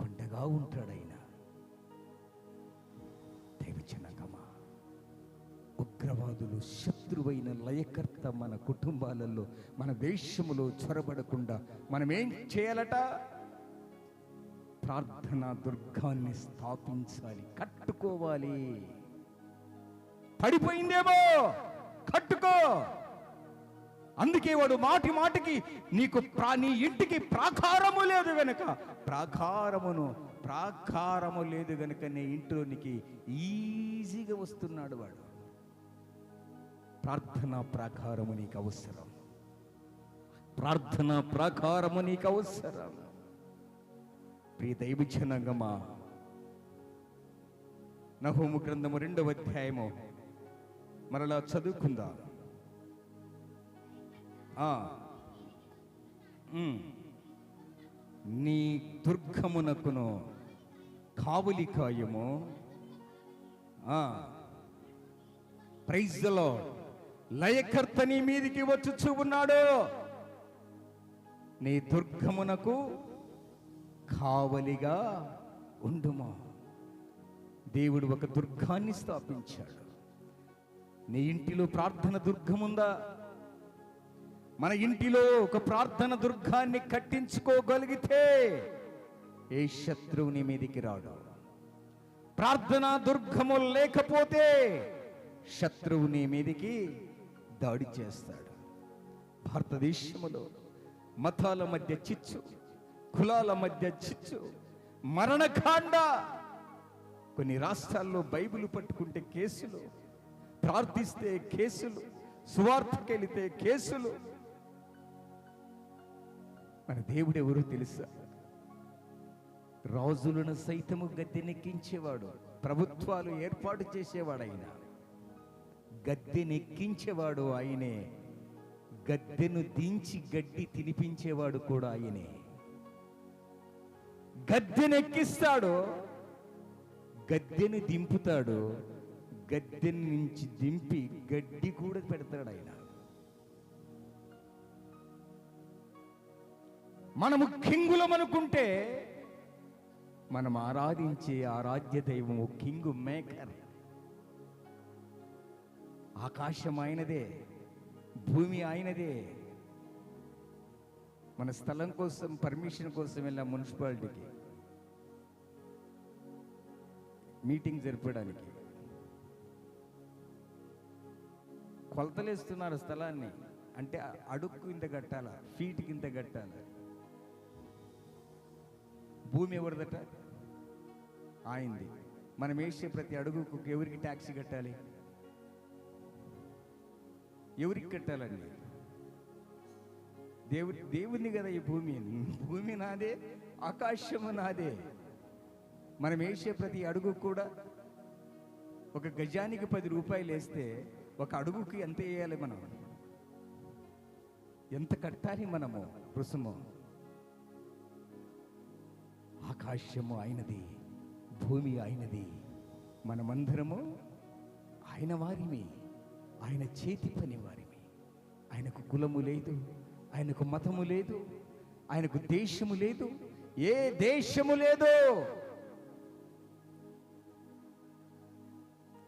కొండగా ఉంటాడైనా. దైవజనగమా, ఉగ్రవాదులు శత్రువైన లయకర్త మన కుటుంబాలలో, మన దేశములో చొరబడకుండా మనం ఏం చేయాలట? ప్రార్థనా దుర్గాన్ని స్థాపించాలి, కట్టుకోవాలి. పడిపోయిందేమో, కట్టుకో. అందుకే వాడు మాటి మాటికి నీకు నీ ఇంటికి ప్రాకారము లేదు గనక, ప్రాకారము లేదు గనక నీ ఇంట్లోనికి ఈజీగా వస్తున్నాడు వాడు. ప్రార్థనా ప్రాకారము నీకు అవసరం, ప్రార్థనా ప్రాకారము నీకు అవసరం. ప్రియ దైవజనగమా, నహూము గ్రంథము 2వ అధ్యాయము మరలా చదువుకుందాం. నీ దుర్గమునకును కావలి కాయము. Praise the lord. లయకర్త నీ మీదికి వచ్చుచూ ఉన్నాడు. నీ దుర్గమునకు కావలిగా ఉండుమా. దేవుడు ఒక దుర్గాన్ని స్థాపించాడు. నీ ఇంటిలో ప్రార్థన దుర్గముందా? మన ఇంటిలో ఒక ప్రార్థన దుర్గాన్ని కట్టించుకోగలిగితే ఏ శత్రువుని మీదికి రాడు. ప్రార్థనా దుర్గము లేకపోతే శత్రువుని మీదికి దాడి చేస్తాడు. భారతదేశంలో మతాల మధ్య చిచ్చు, కులాల మధ్య చిచ్చు, మరణకాండ. కొన్ని రాష్ట్రాల్లో బైబిల్ పట్టుకుంటే కేసులు, ప్రార్థిస్తే కేసులు, సువార్తకెళితే కేసులు. మన దేవుడు ఎవరో తెలుసా? రాజులను సైతము గద్దెనెక్కించేవాడు, ప్రభుత్వాలు ఏర్పాటు చేసేవాడు ఆయన. గద్దెనెక్కించేవాడు ఆయనే, గద్దెను దించి గడ్డి తినిపించేవాడు కూడా ఆయనే. గద్దెనెక్కిస్తాడు, గద్దెను దింపుతాడు, గద్దె నుంచి దింపి గడ్డి కూడా పెడతాడు ఆయన. మనము కింగులం అనుకుంటే మనం ఆరాధించే ఆరాధ్య దైవము కింగు మేకర్. ఆకాశం ఆయనదే, భూమి ఆయనదే. మన స్థలం కోసం పర్మిషన్ కోసం వెళ్ళాం మున్సిపాలిటీకి మీటింగ్ జరపడానికి. కొలతలేస్తున్నారు స్థలాన్ని. అంటే అడుక్కు ఇంత కట్టాల, ఫీట్కి ఇంత కట్టాల. భూమి ఎవరిదట? ఆయింది. మనం వేసే ప్రతి అడుగుకు ఎవరికి ట్యాక్సీ కట్టాలి? ఎవరికి కట్టాలండి? దేవుని కదా ఈ భూమి. భూమి నాదే, ఆకాశము నాదే. మనం వేసే ప్రతి అడుగు కూడా ఒక గజానికి 10 రూపాయలు వేస్తే ఒక అడుగుకి ఎంత వేయాలి? మనం ఎంత కట్టాలి? మనము కుసుమం. ఆకాశము ఆయనది, భూమి ఆయనది, మనమందరము ఆయన వారిమి, ఆయన చేతి పని వారిమి. ఆయనకు కులము లేదు, ఆయనకు మతము లేదు, ఆయనకు దేశము లేదు, ఏ దేశము లేదు.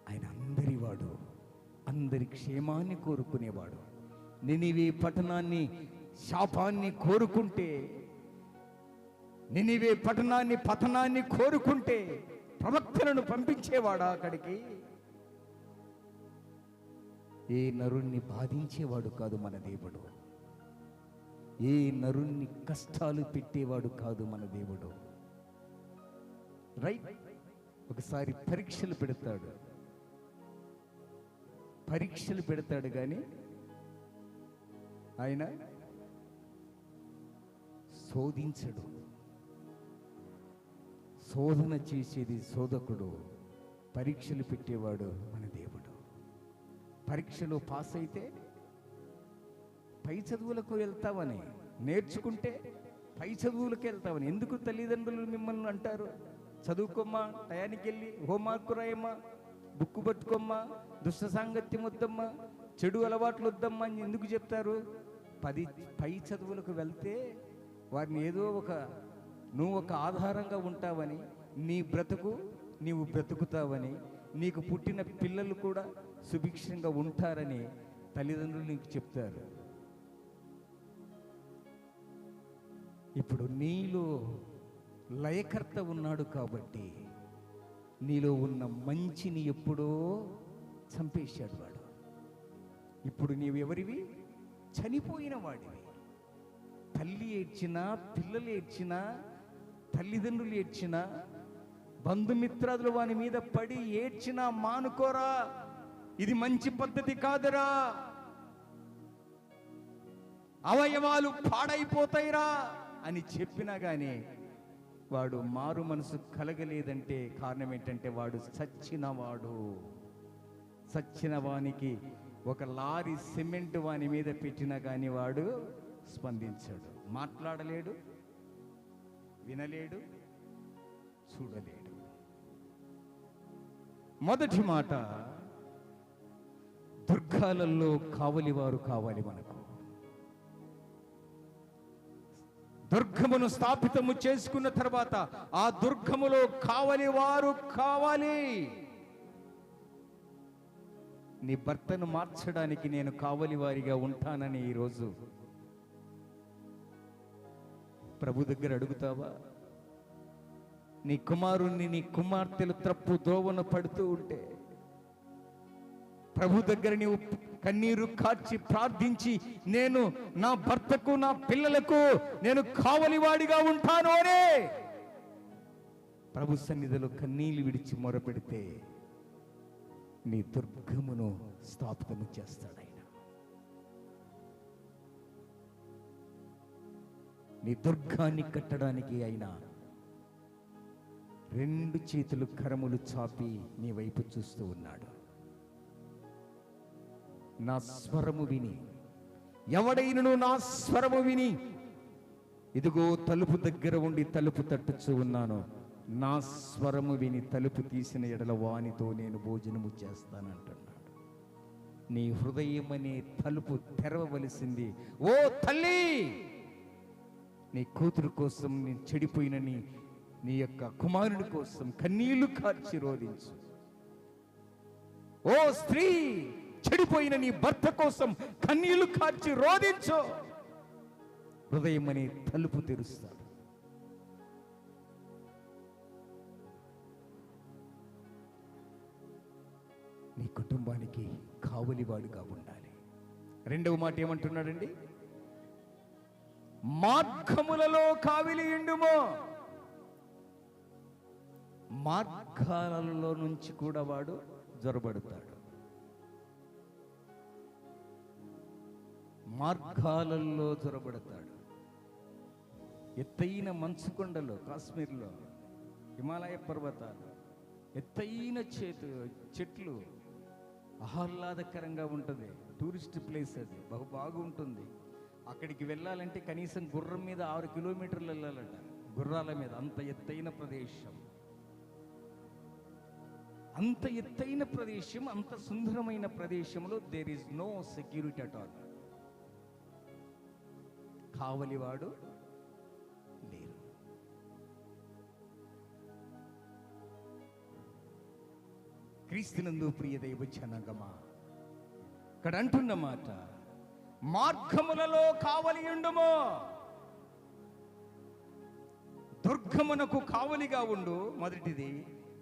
ఆయన అందరివాడు, అందరి క్షేమాన్ని కోరుకునేవాడు. నినివే పట్టణాన్ని శాపాన్ని కోరుకుంటే, నినివే పట్టణాన్ని పతనాన్ని కోరుకుంటే ప్రవక్తలను పంపించేవాడా అక్కడికి? ఏ నరుణ్ణి బాధించేవాడు కాదు మన దేవుడు, ఏ నరుణ్ణి కష్టాలు పెట్టేవాడు కాదు మన దేవుడు. రైట్? ఒకసారి పరీక్షలు పెడతాడు కానీ ఆయన శోధించడు. శోధన చేసేది శోధకుడు, పరీక్షలు పెట్టేవాడు మన దేవుడు. పరీక్షలో పాస్ అయితే పై చదువులకు వెళ్తావని, నేర్చుకుంటే పై చదువులకు వెళ్తావని. ఎందుకు తల్లిదండ్రులు మిమ్మల్ని అంటారు, చదువుకోమ్మా, టయానికి వెళ్ళి హోంవర్క్ రాయమ్మా, బుక్కు పట్టుకోమ్మా, దుష్ట సాంగత్యం వద్దమ్మా, చెడు అలవాట్లు వద్దమ్మా అని ఎందుకు చెప్తారు? పై చదువులకు వెళ్తే వారిని ఏదో నువ్వు ఒక ఆధారంగా ఉంటావని, నీ బ్రతుకు నీవు బ్రతుకుతావని, నీకు పుట్టిన పిల్లలు కూడా సుభిక్షంగా ఉంటారని తల్లిదండ్రులు నీకు చెప్తారు. ఇప్పుడు నీలో లయకర్త ఉన్నాడు కాబట్టి నీలో ఉన్న మంచిని ఎప్పుడో చంపేశాడు వాడు. ఇప్పుడు నీవు ఎవరివి? చనిపోయిన వాడివి. తల్లి ఏడ్చినా, పిల్లలు ఏడ్చినా, తల్లిదండ్రులు ఏడ్చినా, బంధుమిత్రాదులు వాని మీద పడి ఏడ్చినా మానుకోరా, ఇది మంచి పద్ధతి కాదురా, అవయవాలు పాడైపోతాయిరా అని చెప్పినా కానీ వాడు మారు మనసు కలగలేదంటే కారణం ఏంటంటే వాడు చచ్చిన వానికి ఒక లారీ సిమెంట్ వాని మీద పెట్టినా కానీ వాడు స్పందించాడు. మాట్లాడలేడు, వినలేడు, చూడలేడు. మొదటి మాట, దుర్గాలలో కావలివారు కావాలి మనకు. దుర్గమును స్థాపితము చేసుకున్న తర్వాత ఆ దుర్గములో కావలివారు కావాలి. నీ భర్తను మార్చడానికి నేను కావలివారిగా ఉంటానని ఈరోజు ప్రభు దగ్గర అడుగుతావా? నీ కుమారుణ్ణి, నీ కుమార్తెలు తప్పు దోవన పడుతూ ఉంటే ప్రభు దగ్గర నీవు కన్నీరు కార్చి ప్రార్థించి, నేను నా భర్తకు, నా పిల్లలకు నేను కావలివాడిగా ఉంటాను అనే ప్రభు సన్నిధిలో కన్నీళ్లు విడిచి మొరపెడితే నీ దుర్గమును స్థాపితము చేస్తాడు ఆయన. నీ దుర్గాన్ని కట్టడానికి ఆయన రెండు చేతులు కరములు చాపి నీ వైపు చూస్తూ ఉన్నాడు. నా స్వరము విని, ఎవడైనను నా స్వరము విని, ఇదిగో తలుపు దగ్గర ఉండి తలుపు తట్టుచూ ఉన్నాను, నా స్వరము విని తలుపు తీసిన ఎడల వానితో నేను భోజనము చేస్తానంటున్నాడు. నీ హృదయం అనే తలుపు తెరవవలసింది. ఓ తల్లి, నీ కూతురు కోసం, నీ చెడిపోయిన నీ యొక్క కుమారుడి కోసం కన్నీళ్లు కార్చి రోధించు. ఓ స్త్రీ, చెడిపోయిన నీ భర్త కోసం కన్నీళ్లు కార్చి రోధించు. హృదయం అనే తలుపు తెరుస్తాడు. నీ కుటుంబానికి కావలివాడుగా ఉండాలి. రెండవ మాట ఏమంటున్నాడండి? మార్గములలో కావిలియుండుము. మార్గాలలో నుంచి కూడా వాడు జొరబడతాడు. మార్గాలలో జొరబడతాడు. ఎత్తైన మంచు కొండలు, కాశ్మీర్లో హిమాలయ పర్వతాలు, ఎత్తైన చెట్లు, ఆహ్లాదకరంగా ఉంటుంది. టూరిస్ట్ ప్లేస్ అది, బాగుంటుంది. అక్కడికి వెళ్ళాలంటే కనీసం గుర్రం మీద 6 కిలోమీటర్లు వెళ్ళాలట, గుర్రాల మీద. అంత ఎత్తైన ప్రదేశం, అంత ఎత్తైన ప్రదేశం, అంత సుందరమైన ప్రదేశంలో there is no security at all. కావలివాడు లేరు. క్రీస్తునందు ప్రియ దైవ జనాంగమా, ఇక్కడ అంటున్న మాట, మార్గములలో కావలియుండుము, దుర్గమునకు కావలిగా ఉండు. మొదటిది.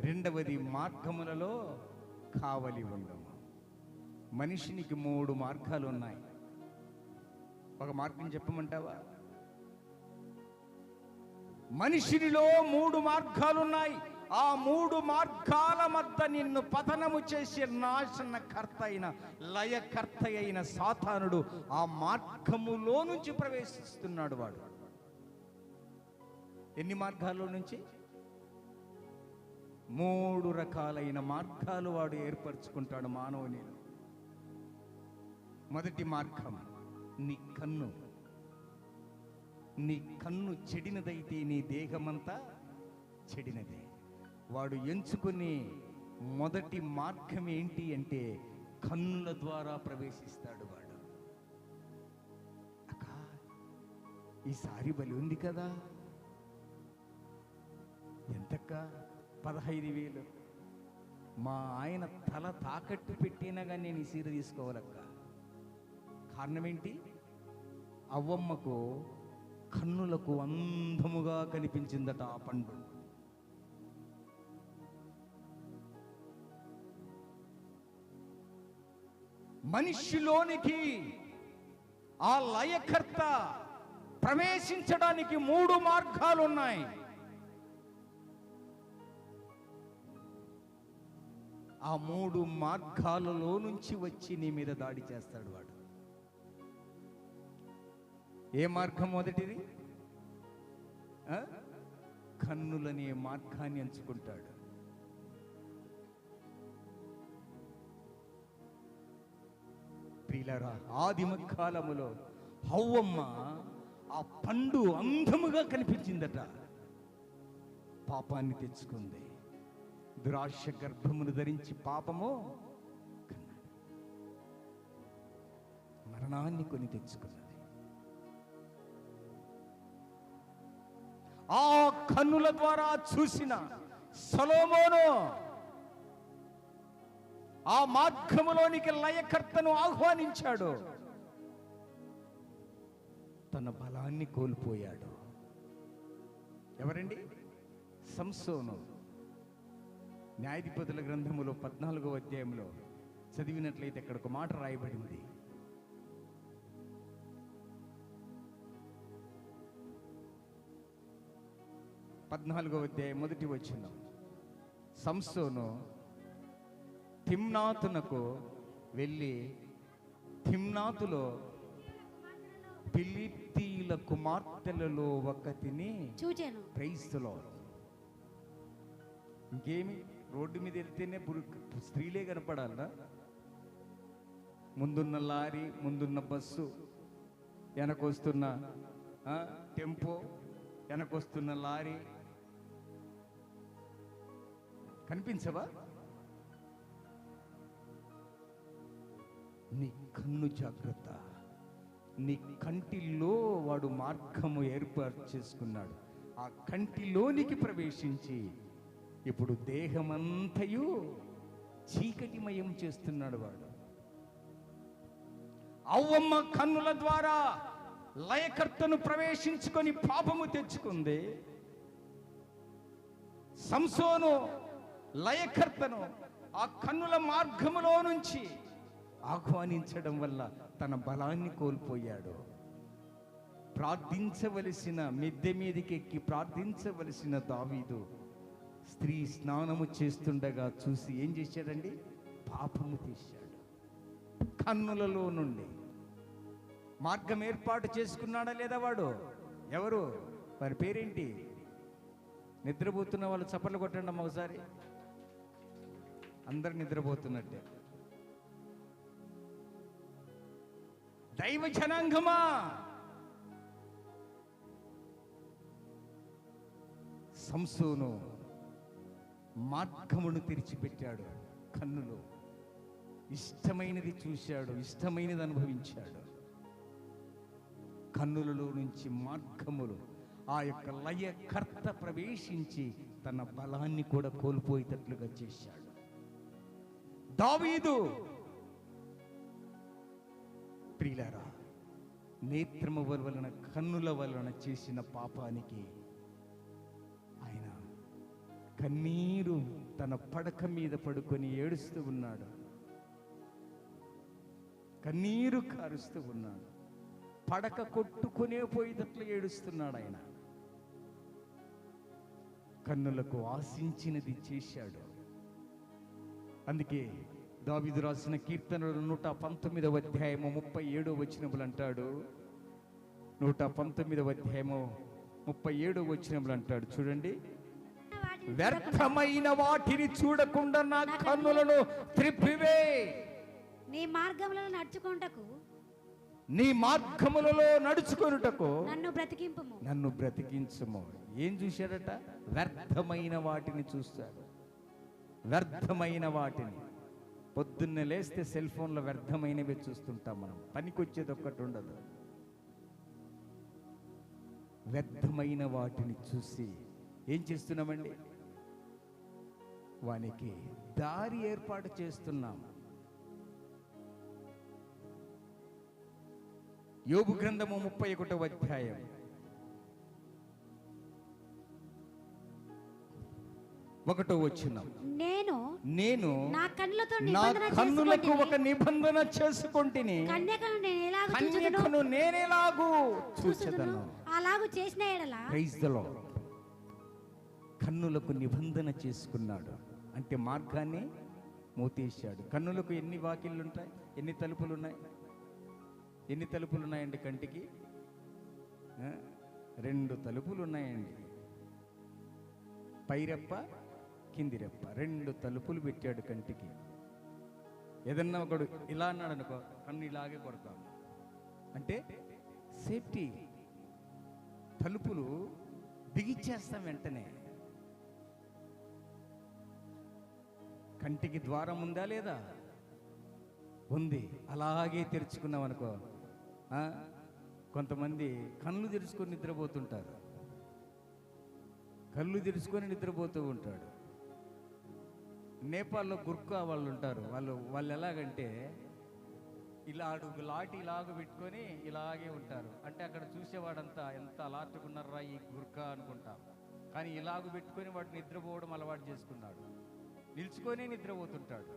రెండవది, మార్గములలో కావలి ఉండము. మనిషినికి 3 మార్గాలు ఉన్నాయి. ఒక మార్గం చెప్పమంటావా? మనిషినిలో 3 మార్గాలున్నాయి. ఆ 3 మార్గాల మధ్య నిన్ను పతనము చేసే నాశనకర్త అయిన, లయకర్త అయిన సాతానుడు ఆ మార్గములో నుంచి ప్రవేశిస్తున్నాడు. వాడు ఎన్ని మార్గాల్లో నుంచి? 3 రకాలైన మార్గాలు వాడు ఏర్పరచుకుంటాడు మానవునిలో. మొదటి మార్గం నీ కన్ను. నీ కన్ను చెడినదైతే నీ దేహమంతా చెడినదే. వాడు ఎంచుకునే మొదటి మార్గం ఏంటి అంటే కన్నుల ద్వారా ప్రవేశిస్తాడు వాడు. అక్క, ఈసారి బలి ఉంది కదా, ఎంతక్క? 15,000. మా ఆయన తల తాకట్టు పెట్టినా కానీ నేను ఈ సీర తీసుకోవాలక్క. కారణం ఏంటి? అవ్వమ్మకు కన్నులకు అందముగా కనిపించిందట ఆ పండు. మనిషిలోనికి ఆ లయకర్త ప్రవేశించడానికి 3 మార్గాలు ఉన్నాయి. ఆ 3 మార్గాలలో నుంచి వచ్చి నీ మీద దాడి చేస్తాడు వాడు. ఏ మార్గం మొదటిది? కన్నులనే మార్గాన్ని ఎంచుకుంటాడు. ప్రియులారా, ఆదిమ కాలములో హవ్వమ్మ ఆ పండు అందముగా కనిపించిందట. పాపాన్ని తెచ్చుకుంది. దురాశ గర్భమును ధరించి పాపము కన్నాడు. మరణాన్ని కొని తెచ్చుకున్నది. ఆ కన్నుల ద్వారా చూసిన సొలొమోను ఆ మార్గములోనికి లయకర్తను ఆహ్వానించాడు. తన బలాన్ని కోల్పోయాడు. ఎవరండి? సంసోను. న్యాయాధిపతుల గ్రంథములో 14వ అధ్యాయంలో చదివినట్లయితే ఇక్కడ ఒక మాట రాయబడింది. మొదటి వచనం. సంసోను తిమ్నాతునకు వెళ్ళి తిమ్నాతులో ఫిలిష్తీయుల కుమార్తెలలో ఒకతిని చూచెను. Praise the lord. ఇంకేమి, రోడ్డు మీద వెళ్తేనే స్త్రీలే కనపడాలా? ముందున్న లారీ, ముందున్న బస్సు, వెనకొస్తున్న టెంపో, వెనకొస్తున్న లారీ కనిపించవా? నీ కన్ను జాగ్రత్త. నీ కంటిలో వాడు మార్గము ఏర్పాటు చేసుకున్నాడు. ఆ కంటిలోనికి ప్రవేశించి ఇప్పుడు దేహమంతయు చీకటిమయం చేస్తున్నాడు వాడు. అవ్వమ్మ కన్నుల ద్వారా లయకర్తను ప్రవేశించుకొని పాపము తెచ్చుకుంది. సంసోను లయకర్తను ఆ కన్నుల మార్గములో నుంచి ఆహ్వానించడం వల్ల తన బలాన్ని కోల్పోయాడు. ప్రార్థించవలసిన, మిద్దె మీదకి ఎక్కి ప్రార్థించవలసిన దావీదు స్త్రీ స్నానము చేస్తుండగా చూసి ఏం చేశాడండి? పాపము తీశాడు. కన్నులలో నుండి మార్గం ఏర్పాటు చేసుకున్నాడా లేదా వాడు? ఎవరు? వారి పేరేంటి? నిద్రపోతున్న వాళ్ళు చప్పట్లు కొట్టండి అమ్మ ఒకసారి. అందరు నిద్రపోతున్నట్టే. దైవ జనాంగమా, సంసోను మార్గమును తెరిచిపెట్టాడు. కన్నులు ఇష్టమైనది చూశాడు, ఇష్టమైనది అనుభవించాడు. కన్నులలో నుంచి మార్గములు ఆ యొక్క లయకర్త ప్రవేశించి తన బలాన్ని కూడా కోల్పోయేటట్లుగా చేశాడు. దావీదు ప్రియులారా, నేత్రము వలన కన్నుల వలన చేసిన పాపానికి ఆయన కన్నీరు తన పడక మీద పడుకొని ఏడుస్తూ ఉన్నాడు, కన్నీరు కారుస్తూ ఉన్నాడు. పడక కొట్టుకునే పోయేటట్లు ఏడుస్తున్నాడు ఆయన. కన్నులకు ఆశించినది చేశాడు. అందుకే దావీదు రాసిన కీర్తనలు 119వ అధ్యాయము 37వ వచనములు అంటాడు. 119వ అధ్యాయము 37వ వచనములు అంటాడు, చూడండి. వ్యర్థమైన వాటిని చూడకుండా నా కన్నులను త్రిప్పివే. నీ మార్గములలో నడుచుకొనుటకు, నీ మార్గములలో నడుచుకొనుటకు నన్ను బ్రతికించుము. ఏం చూశాడట? వ్యర్థమైన వాటిని చూస్తాడు. వ్యర్థమైన వాటిని. పొద్దున్నే లేస్తే సెల్ ఫోన్లో వ్యర్థమైనవి చూస్తుంటాం మనం. పనికొచ్చేది ఒక్కటి ఉండదు. వ్యర్థమైన వాటిని చూసి ఏం చేస్తున్నామండి? వానికి దారి ఏర్పాటు చేస్తున్నాం. యోబు గ్రంథము 31వ అధ్యాయం 1వ వచనం. నేను నా కన్నులకు ఒక నిబంధన చేసుకొంటిని, కన్యకను నేనెలాగూ చూచెదను. అలాగూ చేసిన యెడల, ప్రైజ్ ది లార్డ్. కన్నులకు నిబంధన చేసుకున్నాడు అంటే మార్గాన్ని మూతేశాడు. కన్నులకు ఎన్ని వాకిళ్ళు ఉంటాయి? ఎన్ని తలుపులు ఉన్నాయి? ఎన్ని తలుపులు ఉన్నాయండి కంటికి? 2 తలుపులు ఉన్నాయండి. పైరెప్ప, కింది రెప్ప, 2 తలుపులు పెట్టాడు కంటికి. ఏదన్నా ఒకడు ఇలా అన్నాడు అనుకో, కన్ను ఇలాగే కొడతాం. అంటే సేఫ్టీ. తలుపులు బిగిచ్చేస్తాం వెంటనే. కంటికి ద్వారం ఉందా లేదా? ఉంది. అలాగే తెరుచుకున్నాం అనుకో. కొంతమంది కళ్ళు తెరుచుకొని నిద్రపోతుంటారు. కళ్ళు తెరుచుకొని నిద్రపోతూ ఉంటాడు. నేపాల్లో గుర్కా వాళ్ళు ఉంటారు. వాళ్ళు ఎలాగంటే ఇలా లాటి ఇలాగ పెట్టుకొని ఇలాగే ఉంటారు. అంటే అక్కడ చూసేవాడంతా ఎంత అలాటుకున్నారా ఈ గుర్కా అనుకుంటాం. కానీ ఇలాగ పెట్టుకొని వాడు నిద్రపోవడం అలవాటు చేసుకున్నాడు. నిల్చుకొని నిద్రపోతుంటాడు.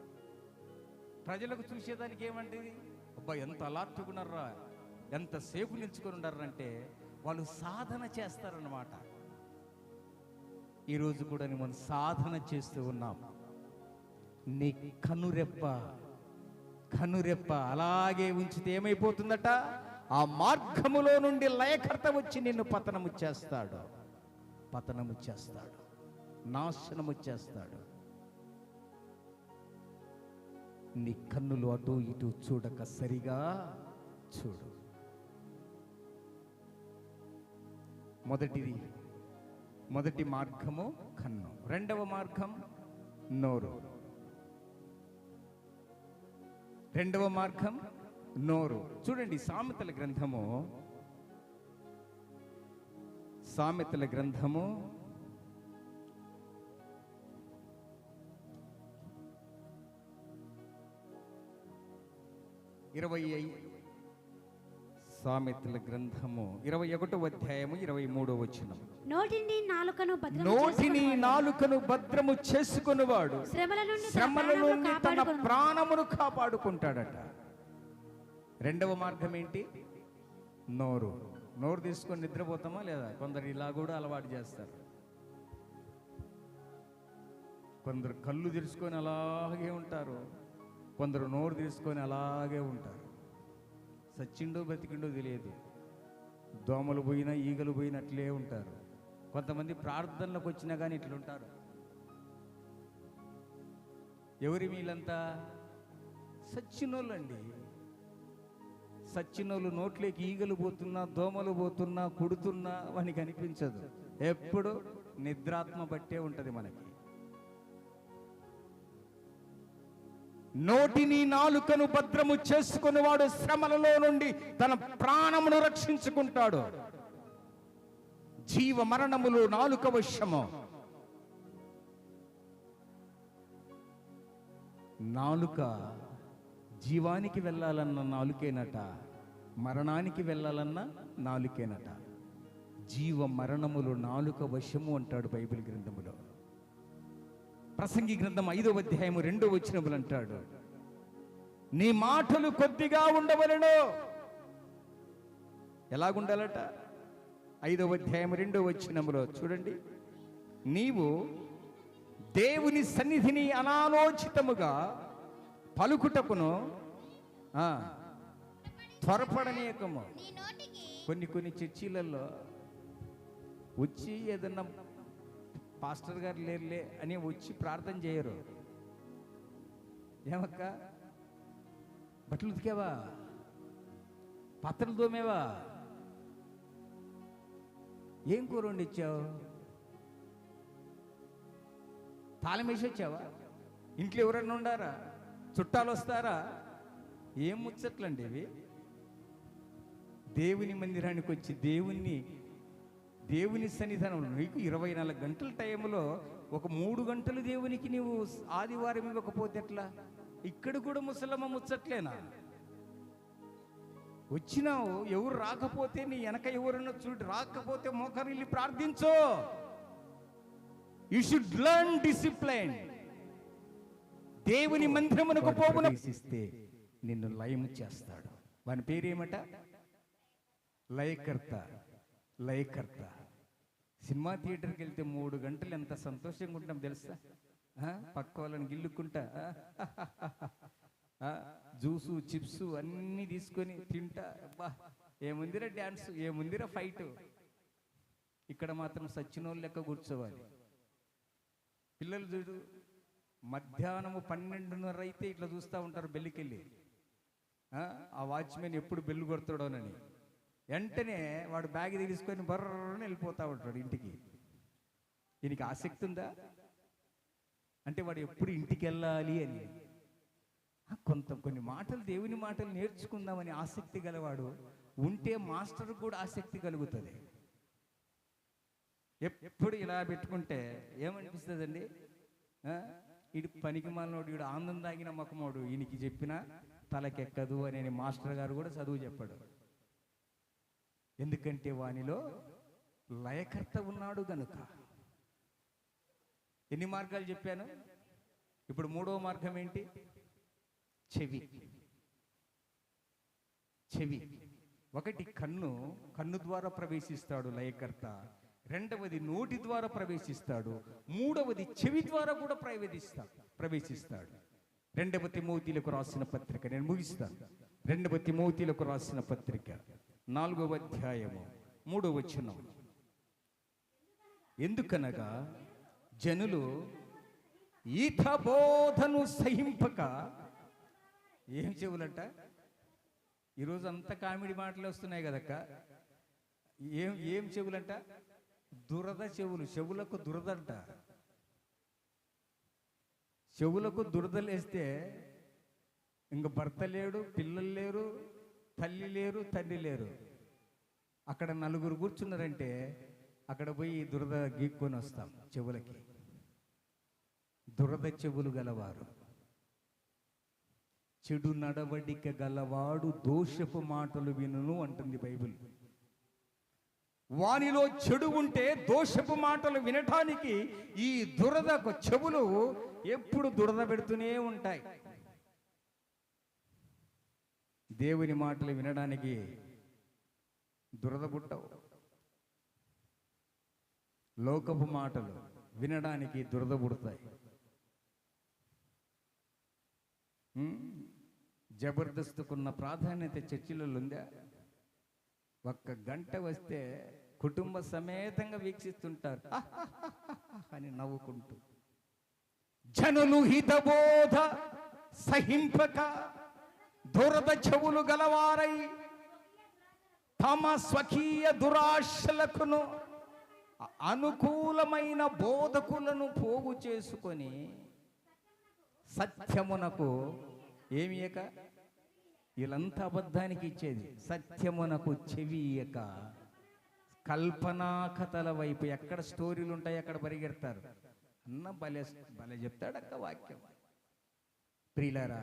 ప్రజలకు చూసేదానికి ఏమంటది? అబ్బా ఎంత అలాటుకున్నారా, ఎంతసేపు నిల్చుకొని ఉన్నారంటే వాళ్ళు సాధన చేస్తారన్నమాట. ఈరోజు కూడా మనం సాధన చేస్తూ ఉన్నాం. నీ కనురెప్ప అలాగే ఉంచితే ఏమైపోతుందట? ఆ మార్గములో నుండి లయకర్త వచ్చి నిన్ను పతనము చేస్తాడు, నాశనము చేస్తాడు. నీ కన్నులు అటు ఇటు చూడక సరిగా చూడు. మొదటి మార్గము కన్ను, 2వ మార్గం నోరు. 2వ మార్గం నోరు. చూడండి, సామెతల గ్రంథము 21వ అధ్యాయము 23వ వచనం. నోటిని నాలుకను భద్రము చేసుకొనువాడు శ్రమల నుండి తన ప్రాణమును కాపాడుకుంటాడట. 2వ మార్గం ఏంటి? నోరు తీసుకొని నిద్రపోతామా లేదా? కొందరు ఇలా కూడా అలవాటు చేస్తారు. కొందరు కళ్ళు తెరుచుకొని అలాగే ఉంటారు, కొందరు నోరు తీసుకొని అలాగే ఉంటారు. సచ్చిండో బ్రతికిండో తెలియదు. దోమలు పోయినా ఈగలు పోయినట్లే ఉంటారు. కొంతమంది ప్రార్థనలకు వచ్చినా కానీ ఇట్లుంటారు. ఎవరి వీళ్ళంతా? సచ్చినోళ్ళండి. సచ్చినోళ్ళు నోట్లోకి ఈగలు పోతున్నా, దోమలు పోతున్నా, కుడుతున్నా వానికి అనిపించదు. ఎప్పుడు నిద్రాత్మ బట్టే ఉంటది మనకి. నోటిని నాలుకను భద్రము చేసుకునేవాడు శ్రమలలో నుండి తన ప్రాణమును రక్షించుకుంటాడు. జీవ మరణములు నాలుక వశము. నాలుక జీవానికి వెళ్ళాలన్న నాలుకేనట, మరణానికి వెళ్ళాలన్న నాలుకేనట. జీవ మరణములు నాలుక వశము అంటాడు బైబిల్ గ్రంథములో. ప్రసంగి గ్రంథం 5వ అధ్యాయము 2వ వచనములు అంటాడు, నీ మాటలు కొద్దిగా ఉండవలెను. ఎలాగుండాలట? 5వ అధ్యాయం 2వ వచనములో చూడండి, నీవు దేవుని సన్నిధిని అనాలోచితముగా పలుకుటకును త్వరపడనీయకము. కొన్ని చర్చిలలో వచ్చి ఏదన్నా పాస్టర్ గారు లేరులే అని వచ్చి ప్రార్థన చేయరు. ఏమక్క బట్టలు ఉతికావా, పాత్రలు తోమేవా, ఏం కూర వండిచ్చావు, తాళం వేసి వచ్చావా, ఇంట్లో ఎవరన్నా ఉండారా, చుట్టాలు వస్తారా? ఏం ముచ్చట్లండి ఇవి? దేవుని మందిరానికి వచ్చి దేవుని సన్నిధానంలో నీకు 24 గంటల టైంలో ఒక 3 గంటలు దేవునికి నీవు ఆదివారం ఇవ్వకపోతే ఎట్లా? ఇక్కడ కూడా ముసలమ్మ ముచ్చట్లేనా? వచ్చినావు, ఎవరు రాకపోతే నీ వెనక ఎవరన్నా చూడు, రాకపోతే మోకరిల్లి ప్రార్థించు. You should learn discipline. దేవుని మందిరమునకు ప్రవేశిస్తే నిన్ను లయము చేస్తాడు. వాని పేరేమట? లయకర్త. లయకర్త. సినిమా థియేటర్కి వెళ్తే 3 గంటలు ఎంత సంతోషంగా ఉంటాం తెలుసా? పక్క వాళ్ళని గిల్లుకుంటా, జ్యూసు చిప్స్ అన్నీ తీసుకొని తింటా. అబ్బా ఏముందిరా డ్యాన్స్, ఏముందిరా ఫైట్. ఇక్కడ మాత్రం సచ్చినోళ్ళు లెక్క కూర్చోవాలి. పిల్లలు చూడు, మధ్యాహ్నము 12:30 అయితే ఇట్లా చూస్తూ ఉంటారు బెల్లికెళ్ళి. ఆ వాచ్మెన్ ఎప్పుడు బెల్లు కొడతాడోనని. వెంటనే వాడు బ్యాగ్ తీసుకొని బర్రని వెళ్ళిపోతూ ఉంటాడు ఇంటికి. దీనికి ఆసక్తి ఉందా? అంటే వాడు ఎప్పుడు ఇంటికి వెళ్ళాలి అని. కొన్ని మాటలు, దేవుని మాటలు నేర్చుకుందామని ఆసక్తి గలవాడు ఉంటే మాస్టర్ కూడా ఆసక్తి కలుగుతుంది. ఎప్పుడు ఇలా పెట్టుకుంటే ఏమనిపిస్తుందండి? ఇడు పనికి మాలినోడు, ఇడు ఆనందం తాగిన మొక్కమోడు, ఈయనకి చెప్పినా తలకెక్కదు అని మాస్టర్ గారు కూడా చదువు చెప్పాడు. ఎందుకంటే వానిలో లయకర్త ఉన్నాడు గనుక. ఎన్ని మార్గాలు చెప్పాను? ఇప్పుడు 3వ మార్గం ఏంటి? చెవి. చెవి. ఒకటి కన్ను ద్వారా ప్రవేశిస్తాడు లయకర్త. 2వది నోటి ద్వారా ప్రవేశిస్తాడు. 3వది చెవి ద్వారా కూడా ప్రవేశిస్తాడు. 2వ తిమోతిలకు రాసిన పత్రిక, నేను ముగిస్తాను. 2వ తిమోతిలకు రాసిన పత్రిక 4వ అధ్యాయము 3వ వచనం, ఎందుకనగా జనులు ఈత బోధను సహింపక. ఏం చెవులంట? ఈరోజు అంతా కామెడీ మాటలు వస్తున్నాయి కదక్క. ఏం చెవులంట? దురద చెవులు. చెవులకు దురదంట. చెవులకు దురదలేస్తే ఇంక భర్త లేడు, పిల్లలు లేరు, తల్లి లేరు, తండ్రి లేరు. అక్కడ 4 కూర్చున్నారంటే అక్కడ పోయి దురద గీక్కొని వస్తాం చెవులకి. దురద చెవులు గలవారు, చెడు నడవడిక గలవాడు దోషపు మాటలు వినును అంటుంది బైబిల్. వానిలో చెడు ఉంటే దోషపు మాటలు వినటానికి ఈ దురద చెవులు ఎప్పుడు దురద పెడుతూనే ఉంటాయి. దేవుని మాటలు వినడానికి దురద పుట్టవు. లోకపు మాటలు వినడానికి దురద పుడతాయి. జబర్దస్తుకున్న ప్రాధాన్యత చర్చిలలో ఉందా? 1 గంట వస్తే కుటుంబ సమేతంగా వీక్షిస్తుంటారు అని నవ్వుకుంటూ. జనులు హితబోధ సహింపక దురద చెవులు గలవారై తమ స్వకీయ దురాశలకును అనుకూలమైన బోధకులను పోగు చేసుకొని సత్యమునకు ఏమియక, వీళ్ళంతా అబద్ధానికి ఇచ్చేది, సత్యమునకు చెవియక కల్పనా కథల వైపు, ఎక్కడ స్టోరీలు ఉంటాయి అక్కడ పరిగెడతారు అన్న. భలే భలే చెప్తాడక్క వాక్యం. ప్రియులారా,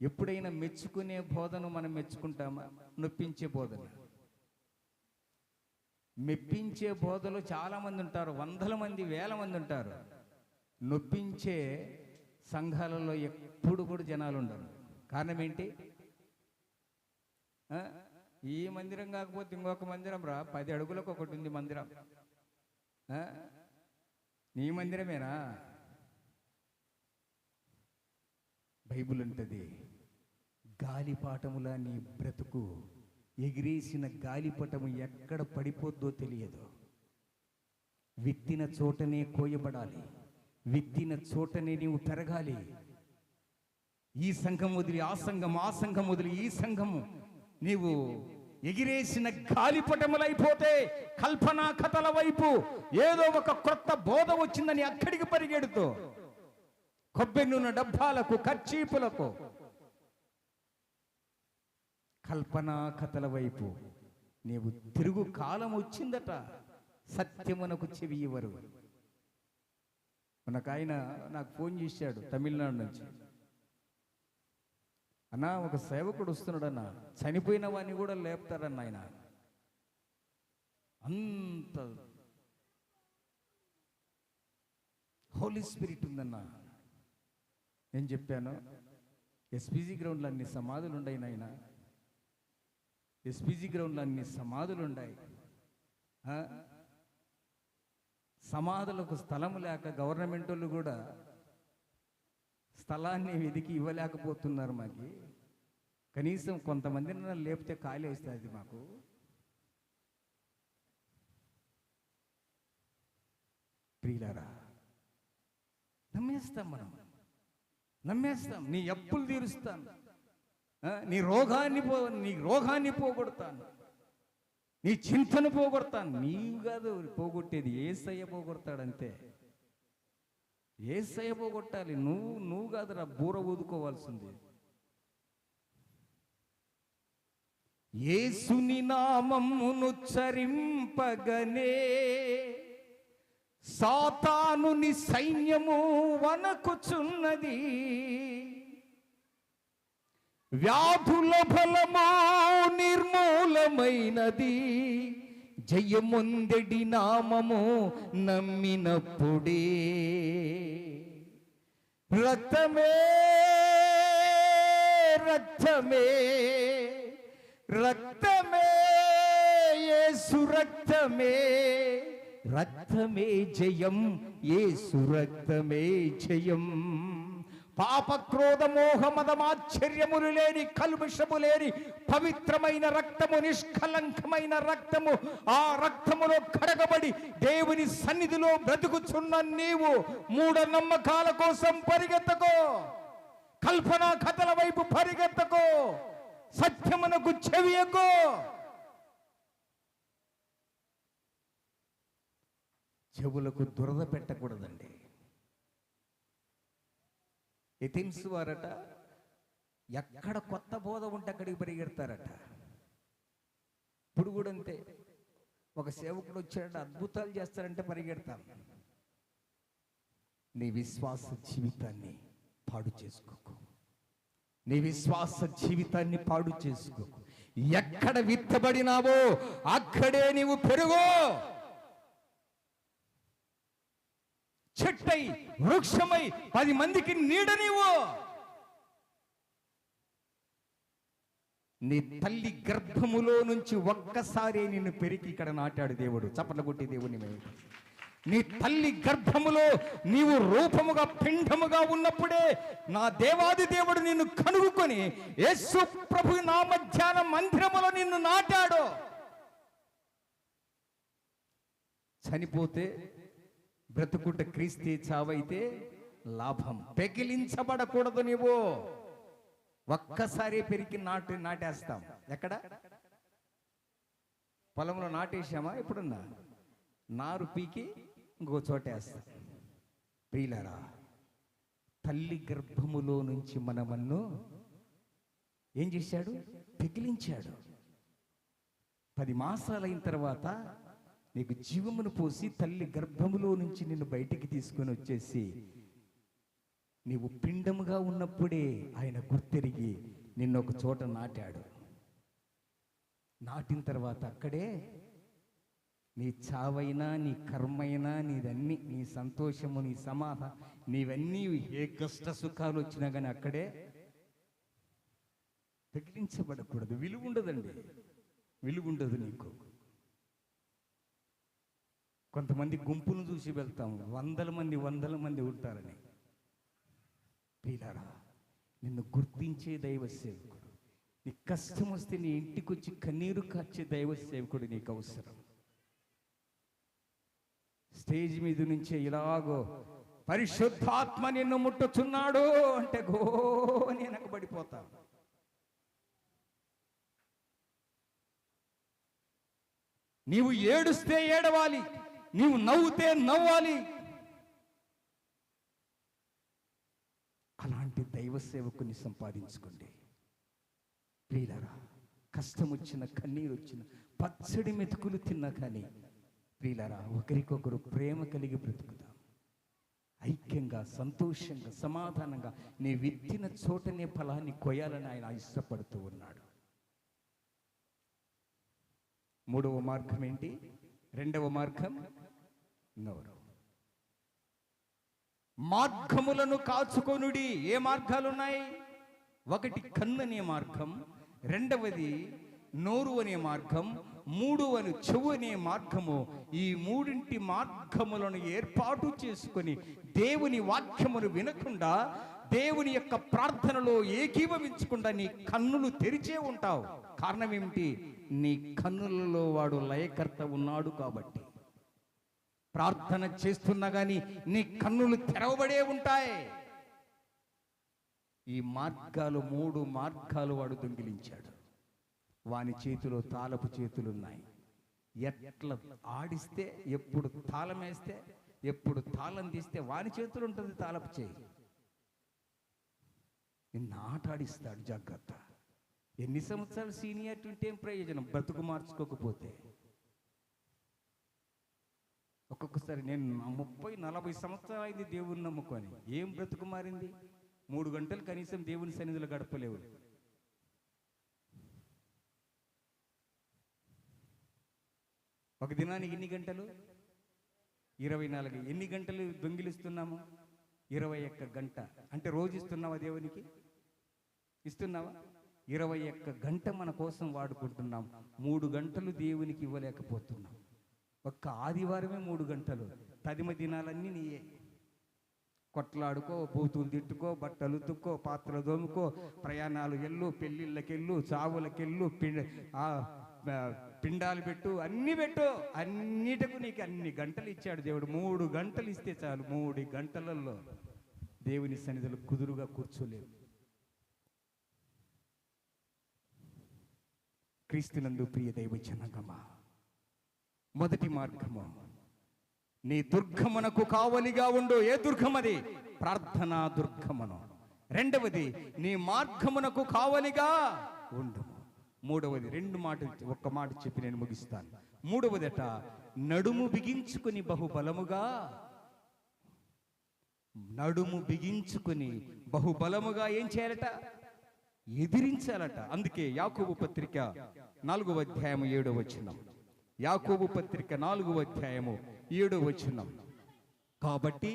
ఎప్పుడైనా మెచ్చుకునే బోధను మనం మెచ్చుకుంటామా? నొప్పించే బోధన, మెప్పించే బోధలు చాలా మంది ఉంటారు, వందల మంది, వేల మంది ఉంటారు. నొప్పించే సంఘాలలో ఎప్పుడు కూడా జనాలు ఉండరు. కారణం ఏంటి? ఈ మందిరం కాకపోతే ఇంకొక మందిరం రా, 10 అడుగులకు ఒకటి ఉంది మందిరం. నీ మందిరమేనా? బైబిల్ ఉంటుంది, గాలిపాటములా నీ బ్రతుకు, ఎగిరేసిన గాలిపటము ఎక్కడ పడిపోద్దో తెలియదు. విత్తిన చోటనే కోయబడాలి, విత్తిన చోటనే నీవు పెరగాలి. ఈ సంఘం వదిలి ఆ సంఘం, ఆ సంఘం వదిలి ఈ సంఘము, నీవు ఎగిరేసిన గాలిపటములైపోతే కల్పనా కథల వైపు ఏదో ఒక క్రొత్త బోధ వచ్చిందని అక్కడికి పరిగెడుతూ కొబ్బరి నూనె డబ్బాలకు, కర్చీపులకు, కల్పనా కథల వైపు నీవు తిరుగు కాలం వచ్చిందట. సత్యమునకు చెవి ఇవ్వరు. మనకు ఆయన నాకు ఫోన్ చేశాడు తమిళనాడు నుంచి. అన్నా, ఒక సేవకుడు వస్తున్నాడన్న, చనిపోయిన వాడిని కూడా లేపుతారన్న ఆయన. అంత హోలీ స్పిరిట్ ఉందన్న. నేను చెప్పాను, ఎస్పీజీ గ్రౌండ్లో అన్ని సమాధులు ఉన్నాయి నాయన, ఎస్పీజీ గ్రౌండ్లో అన్ని సమాధులు ఉన్నాయి. సమాధులకు స్థలం లేక గవర్నమెంట్ వాళ్ళు కూడా స్థలాన్ని వెతికి ఇవ్వలేకపోతున్నారు. మాకు కనీసం కొంతమందిని లేపితే ఖాళీ వేస్తుంది మాకు. ప్రియులారా, నమ్మేస్తాం, మనం నమ్మేస్తాం. నీ అప్పులు తీరుస్తాను, నీ రోగాన్ని పోగొడతాను, నీ చింతను పోగొడతాను. నీవు కాదు పోగొట్టేది, యేసయ్య పోగొడతాడంతే. యేసయ్య పోగొట్టాలి, నువ్వు కాదురా బూర ఊదుకోవాల్సింది. యేసుని నామమును చరింపగనే సాతానుని సైన్యము వనకుచున్నది. వ్యాధుల బలమా నిర్మూలమైనది, జయముందెడి నామము నమ్మినప్పుడే. రక్తమే రక్తమే రక్తమే యేసు రక్తమే, రక్తమే జయం, యేసు రక్తమే జయం. పాప క్రోధ మోహ మదమాశ్చర్యములు లేని, కల్మషము లేని పవిత్రమైన రక్తము, నిష్కలంకమైన రక్తము. ఆ రక్తములో కడగబడి దేవుని సన్నిధిలో బ్రతుకుచున్న నీవు మూఢనమ్మకాల కోసం పరిగెత్తకో, కల్పనా కథల వైపు పరిగెత్తకో, సత్యమునకు చెవియకో. చెవులకు దురద పెట్టకూడదండి. ఎథెన్స్ వారట, ఎక్కడ కొత్త బోధ ఉంటే అక్కడికి పరిగెడతారట. ఇప్పుడు కూడా అంతే, ఒక సేవకుడు వచ్చాడంటే అద్భుతాలు చేస్తారంటే పరిగెడతాం. నీ విశ్వాస జీవితాన్ని పాడు చేసుకోకు, నీ విశ్వాస జీవితాన్ని పాడు చేసుకోకు. ఎక్కడ విత్తబడినావో అక్కడే నీవు పెరుగు. చెట్టై, వృక్షమై 10 మందికి నీడ నీవు. నీ తల్లి గర్భములో నుంచి ఒక్కసారి నిన్ను పెరిగి ఇక్కడ నాటాడు దేవుడు. చప్పట్లు కొట్టి దేవుని మీద. నీ తల్లి గర్భములో నీవు రూపముగా, పిండముగా ఉన్నప్పుడే నా దేవాది దేవుడు నిన్ను కనుగొని యేసు ప్రభు నా మధ్యాహ్న మందిరములో నిన్ను నాటాడు. చనిపోతే బ్రతుకుట క్రీస్తే, చావైతే లాభం. పెకిలించబడకూడదు. నీవు ఒక్కసారి పెరిగి నాటేస్తాం. ఎక్కడ? పొలంలో నాటేసామా? ఎప్పుడున్నా నారు పీకి ఇంకో చోట వేస్తా. ప్రియులారా, తల్లి గర్భములో నుంచి మనమన్ను ఏం చేశాడు? పెకిలించాడు. 10 మాసాలైన తర్వాత నీకు జీవమును పోసి తల్లి గర్భములో నుంచి నిన్ను బయటికి తీసుకొని వచ్చేసి నీవు పిండముగా ఉన్నప్పుడే ఆయన గుర్తెరిగి నిన్ను ఒక చోట నాటాడు. నాటిన తర్వాత అక్కడే నీ చావైనా, నీ కర్మైనా, నీదన్నీ, నీ సంతోషము, నీ సమాధానం, నీవన్నీ ఏ కష్ట సుఖాలు వచ్చినా కానీ అక్కడే తగిలించబడకూడదు. విలువ ఉండదండి, విలువ ఉండదు నీకు. కొంతమంది గుంపును చూసి వెళ్తాము, వందల మంది ఉంటారని. ప్రియులారా, నిన్ను గుర్తించే దైవ సేవకుడు, నీ కష్టం వస్తే నీ ఇంటికి వచ్చి కన్నీరు కార్చే దైవ సేవకుడు నీకు అవసరం. స్టేజ్ మీద నుంచే ఇలాగో పరిశుద్ధాత్మ నిన్ను ముట్టుచున్నాడు అంటే గో అని వెనకబడిపోతా. నీవు ఏడుస్తే ఏడవాలి, నీవు నవ్వుతే నవ్వాలి. అలాంటి దైవ సేవకుని సంపాదించుకోండి. ప్రియులారా, కష్టం వచ్చిన, కన్నీరు వచ్చిన, పచ్చడి మెతుకులు తిన్నా కానీ ప్రియులారా, ఒకరికొకరు ప్రేమ కలిగి బ్రతుకుదాం. ఐక్యంగా, సంతోషంగా, సమాధానంగా నీ విత్తిన చోటనే ఫలాన్ని కొయ్యాలని ఆయన ఇష్టపడుతూ ఉన్నాడు. 3వ మార్గం ఏంటి? 2వ మార్గం నోరు. మార్గములను కాచుకొనుడి. ఏ మార్గాలు ఉన్నాయి? 1 కన్ను అనే మార్గం, 2వది నోరు అనే మార్గం, 3వది చెవు అనే మార్గము. ఈ 3 మార్గములను ఏర్పాటు చేసుకొని దేవుని వాక్యమును వినకుండా, దేవుని యొక్క ప్రార్థనలో ఏకీభవించకుండా నీ కన్నులు తెరిచే ఉంటావు. కారణం ఏమిటి? నీ కన్నులలో వాడు లయకర్త ఉన్నాడు కాబట్టి. ప్రార్థన చేస్తున్నా కానీ నీ కన్నులు తెరవబడే ఉంటాయి. ఈ మార్గాలు 3 మార్గాలు వాడు దొంగిలించాడు. వాని చేతిలో తాళపు చేతులున్నాయి. ఎట్లా ఆడిస్తే, ఎప్పుడు తాళం వేస్తే, ఎప్పుడు తాళం తీస్తే వాని చేతులు ఉంటుంది తాళపు చేయి. నిన్ను ఆటాడిస్తాడు. జాగ్రత్త. ఎన్ని సంవత్సరాలు సీనియారిటీ ఉంటే ఏం ప్రయోజనం బ్రతుకు మార్చుకోకపోతే? ఒక్కొక్కసారి నేను 30-40 సంవత్సరాలు అయింది దేవుని నమ్ముకొని, ఏం బ్రతుకు మారింది? 3 గంటలు కనీసం దేవుని సన్నిధిలో గడపలేవు. ఒక దినానికి ఎన్ని గంటలు? 24. ఎన్ని గంటలు దొంగిలిస్తున్నాము? 21 గంట. అంటే రోజు ఇస్తున్నావా దేవునికి? ఇస్తున్నావా? 21 గంట మన కోసం వాడుకుంటున్నాం. 3 గంటలు దేవునికి ఇవ్వలేకపోతున్నాం. ఒక్క ఆదివారమే 3 గంటలు. తదిమ దినాలన్నీ నీయే. కొట్లాడుకో, బూతులు తిట్టుకో, బట్టలు ఉతుక్కో, పాత్రలు దోముకో, ప్రయాణాలు ఎల్లు, పెళ్ళిళ్ళకెళ్ళు, చావులకెళ్ళు, పిండాలు పెట్టు, అన్ని పెట్టు. అన్నిటికు నీకు అన్ని గంటలు ఇచ్చాడు దేవుడు. 3 గంటలు ఇస్తే చాలు. 3 గంటలలో దేవుని సన్నిధిలో కుదురుగా కూర్చోలేవు. క్రీస్తునందు ప్రియ దైవ జనాంగమా, మొదటి మార్గము, నీ దుర్గమునకు కావలిగా ఉండు. ఏ దుర్గమది? ప్రార్థనా దుర్గమును. 2వది నీ మార్గమునకు కావలిగా ఉండు. 3వది 2 మాటలు, ఒక్క మాట చెప్పి నేను ముగిస్తాను. 3వదట, నడుము బిగించుకుని బహుబలముగా, నడుము బిగించుకుని బహుబలముగా ఏం చేయాలట? ఎదిరించాలట. అందుకే యాకోబు పత్రిక 4వ అధ్యాయము 7వ వచనం. యాకోబు పత్రిక 4వ అధ్యాయము 7వ వచనం. కాబట్టి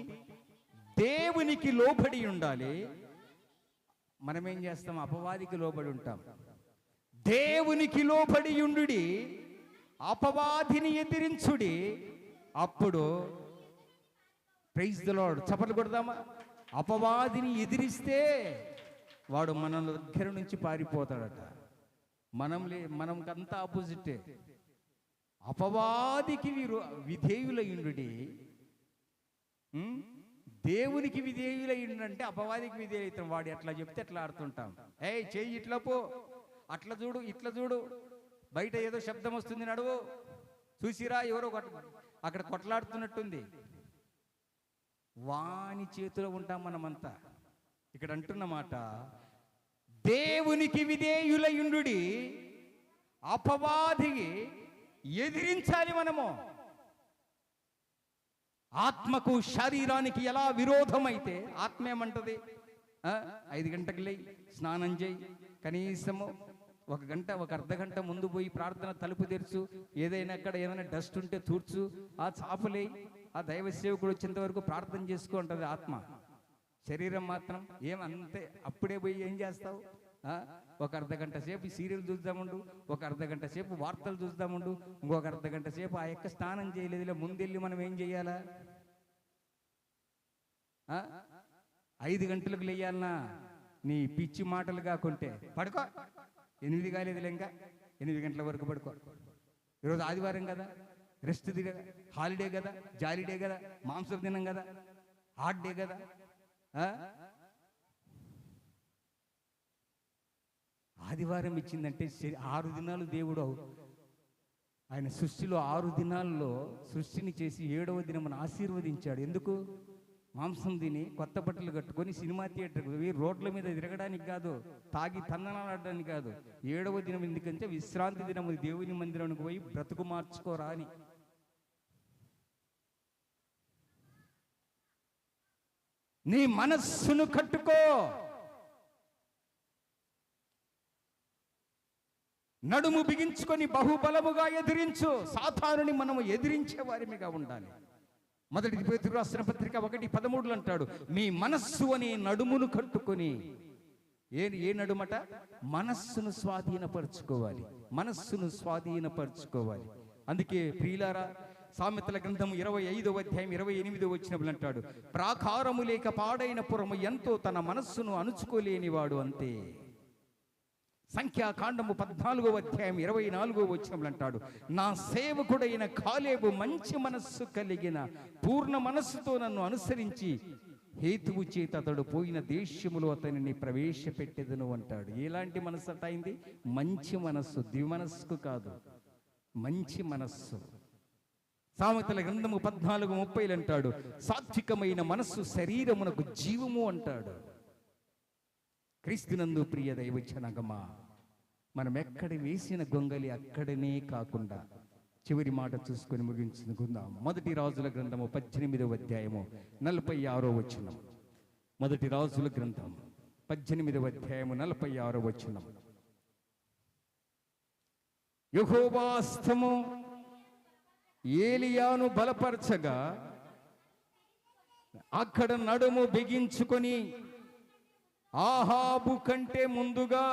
దేవునికి లోబడి ఉండాలి. మనం ఏం చేస్తాం? అపవాదికి లోబడి ఉంటాం. దేవునికి లోబడి ఉండుడి, అపవాదిని ఎదిరించుడి. అప్పుడు ప్రైజ్ ది లార్డ్. చప్పట్లు కొడదామా? అపవాదిని ఎదిరిస్తే వాడు మన దగ్గర నుంచి పారిపోతాడట. మనంకంతా ఆపోజిటే. అపవాదికి విధేయులయ్యుండుడి, దేవునికి విధేయులయ్యుండంటే అపవాదికి విధేయులైతాం. వాడు ఎట్లా చెప్తే ఎట్లా ఆడుతుంటాం. చెయ్యి ఇట్లా పో, అట్లా చూడు, ఇట్లా చూడు, బయట ఏదో శబ్దం వస్తుంది, నడువు, చూసిరా ఎవరో అక్కడ కొట్లాడుతున్నట్టుంది. వాని చేతిలో ఉంటాం మనమంతా. ఇక్కడ అంటున్నమాట, దేవునికి విధేయులయుండుడి, అపవాదికి ఎదిరించాలి మనము. ఆత్మకు శరీరానికి ఎలా విరోధమైతే ఆత్మ ఏమంటది? 5 గంటలకు లేయి, స్నానం చేయి, కనీసము 1 గంట 1 అర్ధ గంట ముందు పోయి ప్రార్థన తలుపు తెరుచు, ఏదైనా అక్కడ ఏమైనా డస్ట్ ఉంటే తూర్చు, ఆ చాపలే, ఆ దైవ సేవకుడు వచ్చేంత వరకు ప్రార్థన చేసుకో అంటది ఆత్మ. శరీరం మాత్రం ఏమంతే, అప్పుడే పోయి ఏం చేస్తావు? 1 అర్ధ గంట సేపు సీరియల్ చూద్దాముండు, 1 అర్ధ గంట సేపు వార్తలు చూద్దాముండు, ఇంకొక అర్ధ గంట సేపు ఆ యొక్క స్నానం చేయలేదులే, ముందెళ్ళి మనం ఏం చేయాలా? 5 గంటలకు లేయాలనా? నీ పిచ్చి మాటలు కాకుంటే పడుకో. 8 కాలేదులే, ఇంకా 8 గంటల వరకు పడుకో. ఈరోజు ఆదివారం కదా, రెస్ట్ కదా, హాలిడే కదా, జాలిడే కదా, మాంసం దినం కదా, హాట్ డే కదా. ఆదివారం ఇచ్చిందంటే 6 దినాలు దేవుడు ఆయన సృష్టిలో 6 దినాల్లో సృష్టిని చేసి 7వ దినమున ఆశీర్వదించాడు. ఎందుకు? మాంసం తిని కొత్త బట్టలు కట్టుకొని సినిమా థియేటర్కి పోయి రోడ్ల మీద తిరగడానికి కాదు, తాగి తన్నలాడడానికి కాదు. 7వ దినం ఎందుకంటే విశ్రాంతి దినము, దేవుని మందిరానికి పోయి బ్రతుకు మార్చుకోరా అని. నీ మనస్సును కట్టుకో, నడుము బిగించుకొని బహుబలముగా ఎదిరించు. సాతానుని మనము ఎదిరించే వారిమిగా ఉండాలి. మొదటి పేతురు రాసిన పత్రిక 1:13 అంటాడు, మీ మనస్సు అనే నడుమును కట్టుకొని. ఏ నడుమట? మనస్సును స్వాధీనపరచుకోవాలి, మనస్సును స్వాధీనపరచుకోవాలి. అందుకే ప్రియులారా, సామెతల గ్రంథం 25వ అధ్యాయం 28వ వచనములు అంటాడు, ప్రాకారము లేక పాడైన పురము ఎంతో తన మనస్సును అణుచుకోలేనివాడు అంతే. సంఖ్యాకాండము 14వ అధ్యాయం 24వ వచనములు అంటాడు, నా సేవకుడైన కాలేబు మంచి మనస్సు కలిగిన పూర్ణ మనస్సుతో నన్ను అనుసరించి హేతువు చేత అతడు పోయిన దేశములో అతనిని ప్రవేశపెట్టెదను అంటాడు. ఎలాంటి మనస్సు అట అయింది? మంచి మనస్సు, ద్విమనస్సు కాదు, మంచి మనస్సు. సామెతల గ్రంథము 14:30 అంటాడు, సాత్వికమైన మనస్సు శరీరమునకు జీవము అంటాడు. క్రీస్తునందు ప్రియ దైవజనగమా, మనం ఎక్కడ వేసిన గొంగలి అక్కడనే కాకుండా చివరి మాట చూసుకొని ముగించుకుందాం. మొదటి రాజుల గ్రంథము 18వ అధ్యాయము 46వ వచనం. మొదటి రాజుల గ్రంథం 18వ అధ్యాయము 46వ వచనం. యెహోవా హస్తము ఏలియాను బలపరచగా అక్కడ నడుము బిగించుకొని ఆహాబు కంటే ముందుగా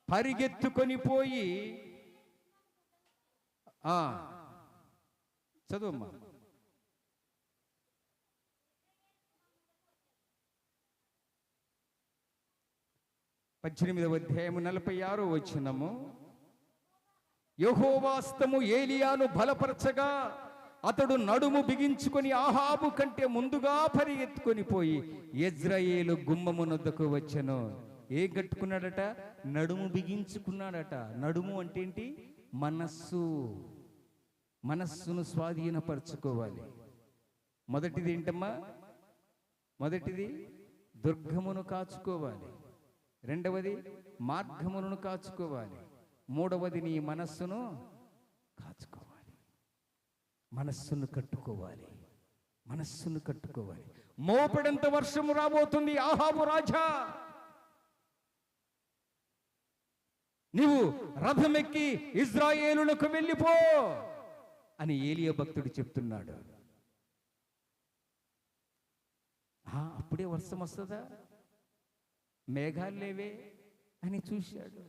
పరిగెత్తుకొని పోయి చదువమ్మా. పద్దెనిమిదవ అధ్యాయము 46వ వచనము. యెహోవా హస్తము ఏలియాను బలపరచగా అతడు నడుము బిగించుకొని ఆహాబు కంటే ముందుగా పరిగెత్తుకొని పోయి యెజ్రెయేలు గుమ్మమునొద్దకు వచ్చెను. ఏం కట్టుకున్నాడట? నడుము బిగించుకున్నాడట. నడుము అంటే ఏంటి? మనస్సు. మనస్సును స్వాధీనపరచుకోవాలి. మొదటిది ఏంటమ్మా? మొదటిది దుర్గమును కాచుకోవాలి, రెండవది మార్గమును కాచుకోవాలి, మూడవది నీ మనస్సును కాచుకోవాలి. మనస్సును కట్టుకోవాలి, మనస్సును కట్టుకోవాలి. మోపెడంత వర్షము రాబోతుంది ఆహాబు రాజా, నీవు రథమెక్కి ఇజ్రాయేలులకు వెళ్ళిపో అని ఏలియా భక్తుడు చెప్తున్నాడు. అప్పుడే వర్షం వస్తుందా? మేఘాలు లేవే అని చూశాడు.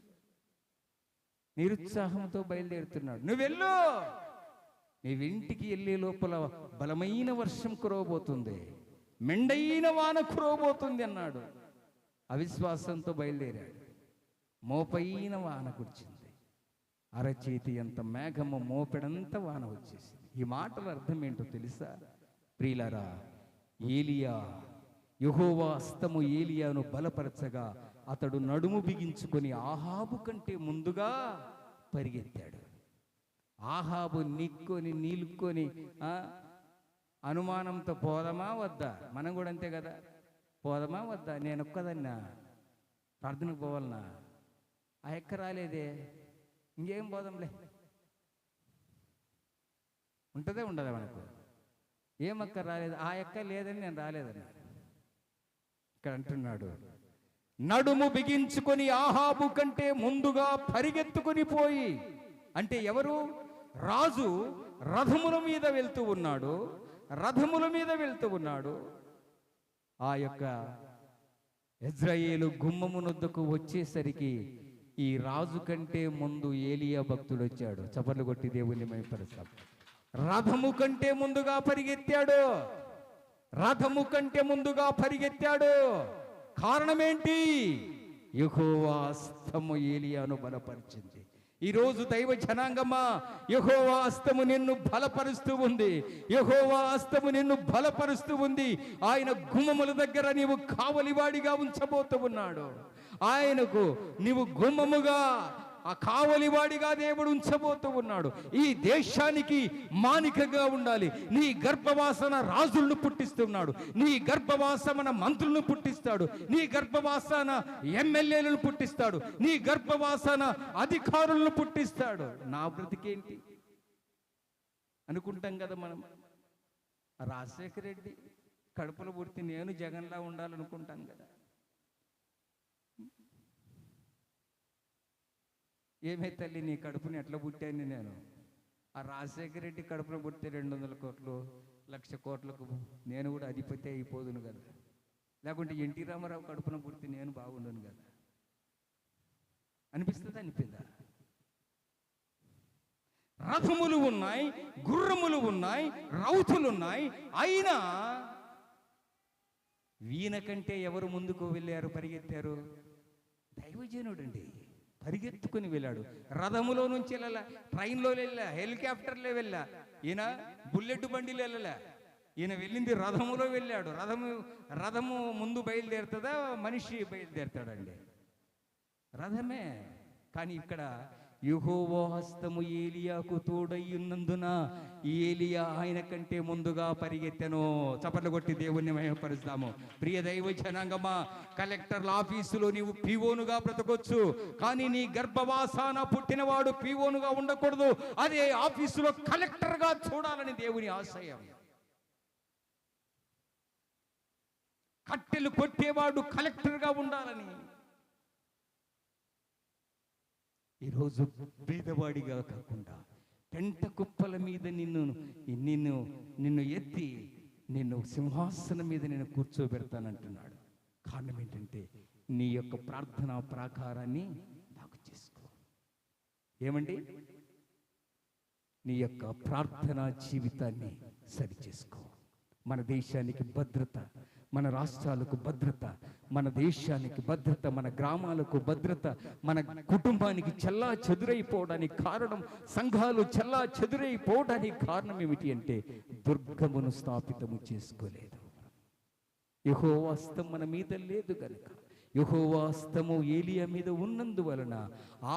నిరుత్సాహంతో బయలుదేరుతున్నాడు. నువ్వు వెళ్ళు, నీవింటికి వెళ్ళే లోపల బలమైన వర్షం కురవబోతుంది, మెండైన వాన కురవబోతుంది అన్నాడు. అవిశ్వాసంతో బయలుదేరాడు. మోపైన వాన కురిచింది, అరచేతి అంత మేఘము, మోపెడంత వాన వచ్చేసింది. ఈ మాటల అర్థం ఏంటో తెలుసా ప్రియులారా? ఏలియా, యెహోవా హస్తము ఏలియాను బలపరచగా అతడు నడుము బిగించుకొని ఆహాబు కంటే ముందుగా పరిగెత్తాడు. ఆహాబు నిక్కొని నీలుక్కొని అనుమానంతో పోదామా వద్దా? మనం కూడా అంతే కదా, పోదామా వద్దా? నేను ఒక్కదన్నా ప్రార్థనకు పోవాలన్నా, ఆ ఎక్క రాలేదే, ఇంకేం పోదాంలే, ఉంటుందే ఉండదా మనకు? ఏం అక్క రాలేదు, ఆ ఎక్క లేదని నేను రాలేదన్నా. ఇక్కడ అంటున్నాడు, నడుము బిగించుకొని ఆహాబు కంటే ముందుగా పరిగెత్తుకొని పోయి. అంటే ఎవరు? రాజు రథముల మీద వెళ్తూ ఉన్నాడు, రథముల మీద వెళ్తూ ఉన్నాడు. ఆ యొక్క ఇజ్రాయేలు గుమ్మమునొద్దకు వచ్చేసరికి ఈ రాజు కంటే ముందు ఏలియా భక్తుడు వచ్చాడు. చపర్లు కొట్టి దేవుని మహిమపరుస్తాం. రథము కంటే ముందుగా పరిగెత్తాడు, రథము కంటే ముందుగా పరిగెత్తాడు. కారణమేంటి? యెహోవా హస్తము ఏలియాను బలపరిచింది. ఈరోజు దైవ జనాంగమా, యెహోవా హస్తము నిన్ను బలపరుస్తూ ఉంది, యెహోవా హస్తము నిన్ను బలపరుస్తూ ఉంది. ఆయన గుమ్మముల దగ్గర నీవు కావలివాడిగా ఉంచబోతూ ఉన్నాడు. ఆయనకు నీవు గుమ్మముగా, ఆ కావలివాడిగా దేవుడు ఉంచబోతూ ఉన్నాడు. ఈ దేశానికి మానికగా ఉండాలి. నీ గర్భవాసన రాజులను పుట్టిస్తున్నాడు, నీ గర్భవాసన మంత్రులను పుట్టిస్తాడు, నీ గర్భవాసన ఎమ్మెల్యేలను పుట్టిస్తాడు, నీ గర్భవాసన అధికారులను పుట్టిస్తాడు. నా బ్రతికేంటి అనుకుంటాం కదా మనం. రాజశేఖర రెడ్డి కడుపులో పుట్టి నేను జగన్లా ఉండాలనుకుంటాను కదా. ఏమే తల్లి నీ కడుపుని ఎట్లా పుట్టాను నేను? ఆ రాజశేఖర రెడ్డి కడుపులో పుట్టితే 200 కోట్లు 1,00,000 కోట్లకు నేను కూడా అధిపతి అయిపోదును కదా. లేకుంటే ఎన్టీ రామారావు కడుపున పుట్టి నేను బాగుండను కదా. అనిపిస్తుందా? అనిపిందా? రథములు ఉన్నాయి, గుర్రములు ఉన్నాయి, రౌతులు ఉన్నాయి. అయినా వీణ కంటే ఎవరు ముందుకు వెళ్ళారు, పరిగెత్తారు? దైవజనుడండి పరిగెత్తుకుని వెళ్ళాడు. రథములో నుంచి వెళ్ళాలా, ట్రైన్లో వెళ్ళా, హెలికాప్టర్లో వెళ్ళా. ఈయన బుల్లెట్ బండిలో వెళ్ళలే, ఈయన వెళ్ళింది రథములో వెళ్ళాడు. రథము ముందు బయలుదేరుతుందా, మనిషి బయలుదేరుతాడండి? రథమే. కానీ ఇక్కడ యెహోవా హస్తము ఏలియాకు తోడయ్యున్నందున ఏలియా ఆయన కంటే ముందుగా పరిగెత్తెను. చప్పట్లు కొట్టి దేవుణ్ణి మహిమపరుస్తాము. ప్రియ దైవ జనాంగమా, కలెక్టర్ల ఆఫీసులో నీవు పీఓనుగా బ్రతకొచ్చు, కానీ నీ గర్భవాసాన పుట్టినవాడు పీఓనుగా ఉండకూడదు. అదే ఆఫీసులో కలెక్టర్గా చూడాలని దేవుని ఆశయం. కట్టెలు కొట్టేవాడు కలెక్టర్గా ఉండాలని. ఈరోజు పేదవాడిగా కాకుండా పెంట కుప్పల మీద నిన్ను ఎత్తి నిన్ను సింహాసనం మీద నేను కూర్చోబెడతానంటున్నాడు. కారణం ఏంటంటే నీ యొక్క ప్రార్థనా ప్రాకారాన్ని బాగు చేసుకో. ఏమండి? నీ యొక్క ప్రార్థనా జీవితాన్ని సరి చేసుకో. మన దేశానికి భద్రత, మన రాష్ట్రాలకు భద్రత, మన దేశానికి భద్రత, మన గ్రామాలకు భద్రత, మన కుటుంబానికి చెల్లా చెదురైపోవడానికి కారణం, సంఘాలు చెల్లా చెదురైపోవడానికి కారణం ఏమిటి అంటే దుర్గమును స్థాపితము చేసుకోలేదు. యెహోవా హస్తం మన మీద లేదు గనుక, యెహోవా హస్తము ఏలియా మీద ఉన్నందువలన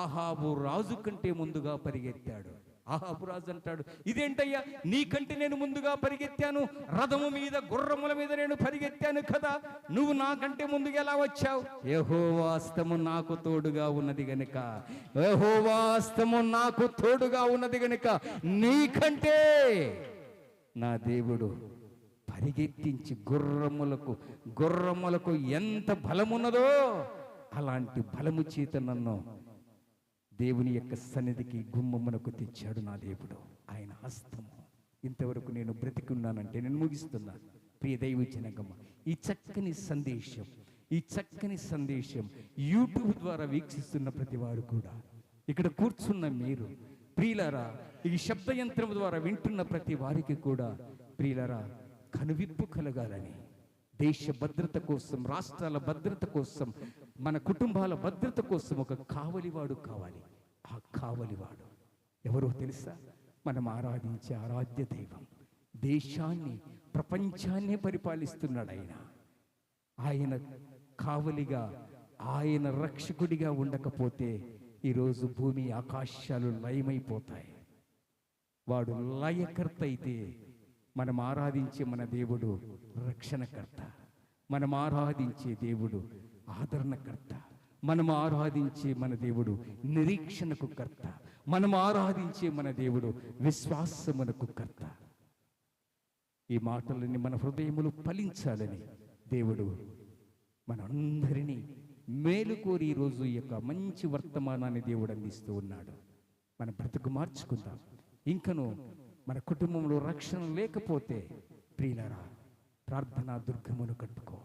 ఆహాబు రాజు కంటే ముందుగా పరిగెత్తాడు. ఆహాబు రాజు అంటాడు, ఇదేంటయ్యా, నీకంటే నేను ముందుగా పరిగెత్తాను, రథము మీద గుర్రముల మీద నేను పరిగెత్తాను కదా, నువ్వు నాకంటే ముందుగా ఎలా వచ్చావు? యెహోవా హస్తము నాకు తోడుగా ఉన్నది గనుక, యెహోవా హస్తము నాకు తోడుగా ఉన్నది గనుక నీకంటే నా దేవుడు పరిగెత్తించి గుర్రములకు ఎంత బలమున్నదో అలాంటి బలము చేత నన్ను దేవుని యొక్క సన్నిధికి గుమ్మమునకు తెచ్చాడు నా దేవుడు. ఆయన హస్తము. ఇంతవరకు నేను బ్రతికున్నానంటే నేను ముగిస్తున్నాను. ప్రియ దైవ జనాంగమ, ఈ చక్కని సందేశం యూట్యూబ్ ద్వారా వీక్షిస్తున్న ప్రతి వారు కూడా, ఇక్కడ కూర్చున్న మీరు ప్రియులారా, ఈ శబ్దయంత్రం ద్వారా వింటున్న ప్రతి వారికి కూడా ప్రియులారా కనువిప్పు కలగాలని, దేశ భద్రత కోసం, రాష్ట్రాల భద్రత కోసం, మన కుటుంబాల భద్రత కోసం ఒక కావలివాడు కావాలి. ఆ కావలివాడు ఎవరో తెలుసా? మనం ఆరాధించే ఆరాధ్య దైవం. దేశాన్ని, ప్రపంచాన్ని పరిపాలిస్తున్నాడు ఆయన కావలిగా, ఆయన రక్షకుడిగా ఉండకపోతే ఈరోజు భూమి ఆకాశాలు లయమైపోతాయి. వాడు లయకర్త అయితే మనం ఆరాధించే మన దేవుడు రక్షణకర్త. మనం ఆరాధించే దేవుడు ఆదరణకర్త. మనం ఆరాధించే మన దేవుడు నిరీక్షణకు కర్త. మనం ఆరాధించే మన దేవుడు విశ్వాసమునకు కర్త. ఈ మాటలని మన హృదయములు ఫలించాలని దేవుడు మనందరినీ మేలు కోరి ఈరోజు ఈ యొక్క మంచి వర్తమానాన్ని దేవుడు అందిస్తూ ఉన్నాడు. మన బ్రతుకు మార్చుకుందాం. ఇంకను మన కుటుంబంలో రక్షణ లేకపోతే ప్రియులారా, ప్రార్థనా దుర్గమును కట్టుకో.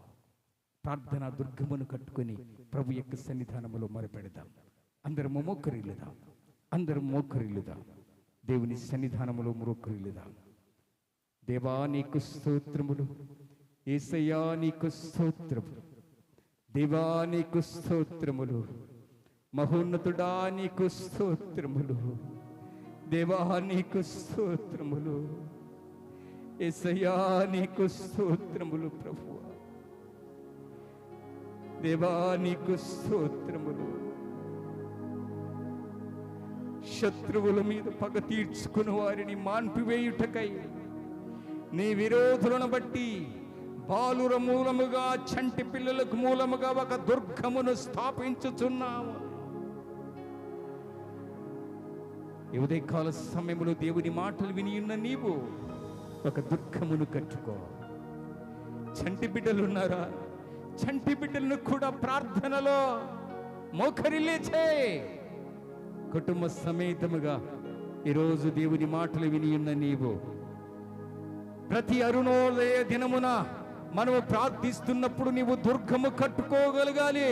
ప్రార్థనా దుర్గమును కట్టుకొని ప్రభు యొక్క సన్నిధానములో మొరపెడదాం. అందరము మోకరిల్లుదాం. అందరం మోకరిల్లుదాం. దేవుని సన్నిధానములో మోకరిల్లుదాం. దేవా నీకు స్తోత్రములు, యేసయ్యా నీకు స్తోత్రములు, దేవా నీకు స్తోత్రములు, మహోన్నతుడా నీకు స్తోత్రములు, దేవా నీకు స్తోత్రములు, యేసయ్యా నీకు స్తోత్రములు, ప్రభువా దేవా నీకు స్తోత్రములు. శత్రువుల మీద పగ తీర్చుకుని వారిని మాన్పివేయుటకై నీ విరోధులను బట్టి బాలుర మూలముగా, చంటి పిల్లలకు మూలముగా ఒక దుర్గమును స్థాపించుచున్నాము. ఈ ఉదయకాల సమయంలో దేవుని మాటలు వినియున్న నీవు ఒక దుర్గమును కట్టుకో. చంటి బిడ్డలున్నారా? చంటి బిడ్డలను కూడా ప్రార్థనలో మోకరిల్లేచే కుటుంబ సమేతముగా ఈరోజు దేవుని మాటలు వినియున్న నీవు ప్రతి అరుణోదయ దినమున మనము ప్రార్థిస్తున్నప్పుడు నీవు దుర్గము కట్టుకోగలగాలి.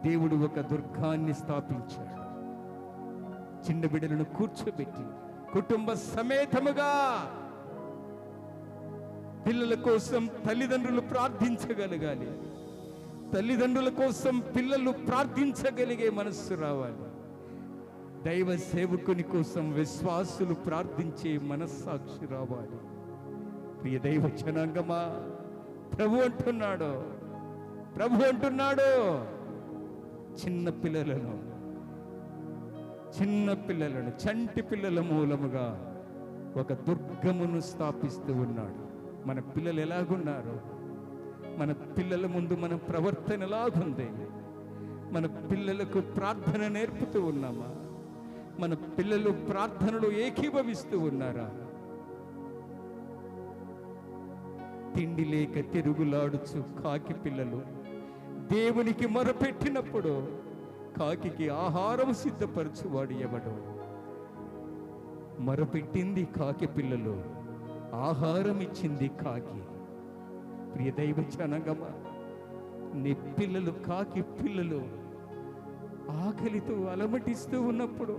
దేవుడు ఒక దుర్గాన్ని స్థాపించాడు. చిన్న బిడ్డలను కూర్చోబెట్టి కుటుంబ సమేతముగా పిల్లల కోసం తల్లిదండ్రులు ప్రార్థించగలగాలి. తల్లిదండ్రుల కోసం పిల్లలు ప్రార్థించగలిగే మనస్సు రావాలి. దైవ సేవకుని కోసం విశ్వాసులు ప్రార్థించే మనస్సాక్షి రావాలి. ప్రియ దైవ జనాంగమా, ప్రభు అంటున్నాడు చిన్న పిల్లలను చంటి పిల్లల మూలముగా ఒక దుర్గమును స్థాపిస్తూ ఉన్నాడు. మన పిల్లలు ఎలాగున్నారు? మన పిల్లల ముందు మన ప్రవర్తన ఎలాగుంది? మన పిల్లలకు ప్రార్థన నేర్పుతూ ఉన్నామా? మన పిల్లలు ప్రార్థనలో ఏకీభవిస్తూ ఉన్నారా? తిండి లేక తిరుగులాడుచు కాకి పిల్లలు దేవునికి మొరపెట్టినప్పుడు కాకికి ఆహారం సిద్ధపరచువాడు ఎవడు? మొరపెట్టింది కాకి పిల్లలు, ఆహారం ఇచ్చింది కాకి. ప్రియ దైవ జనాంగమా, నీ పిల్లలు కాకి పిల్లలు ఆకలితో అలమటిస్తూ ఉన్నప్పుడు,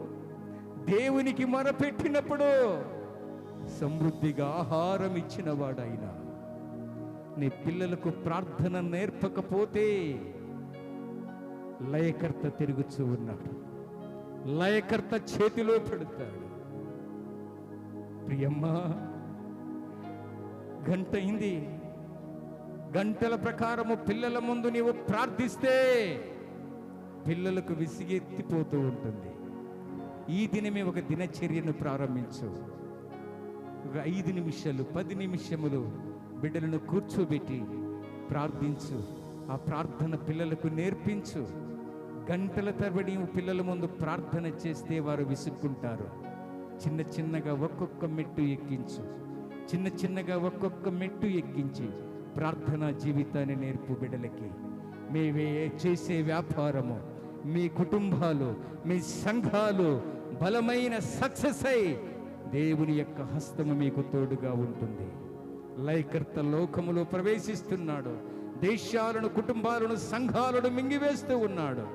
దేవునికి మొరపెట్టినప్పుడు సమృద్ధిగా ఆహారం ఇచ్చిన వాడైనా నీ పిల్లలకు ప్రార్థన నేర్పకపోతే లయకర్త తిరుగుతూ ఉన్నాడు. లయకర్త చేతిలో పెడతాడు. ప్రియమ్మా, గంట అయింది. గంటల ప్రకారము పిల్లల ముందు నీవు ప్రార్థిస్తే పిల్లలకు విసిగెత్తిపోతూ ఉంటుంది. ఈ దినమే ఒక దినచర్యను ప్రారంభించు. ఒక 5 నిమిషాలు 10 నిమిషములు బిడ్డలను కూర్చోబెట్టి ప్రార్థించు. ఆ ప్రార్థన పిల్లలకు నేర్పించు. గంటల తరబడి పిల్లల ముందు ప్రార్థన చేస్తే వారు విసుక్కుంటారు. చిన్న చిన్నగా ఒక్కొక్క మెట్టు ఎక్కించు. చిన్న చిన్నగా ఒక్కొక్క మెట్టు ఎక్కించి ప్రార్థనా జీవితాన్ని నేర్పు బిడ్డలకి. మేమే చేసే వ్యాపారము, మీ కుటుంబాలు, మీ సంఘాలు బలమైన సక్సెస్ అయి దేవుని యొక్క హస్తము మీకు తోడుగా ఉంటుంది. లయకర్త లోకములో ప్రవేశిస్తున్నాడు. దేశాలను, కుటుంబాలను, సంఘాలను మింగివేస్తూ ఉన్నాడు.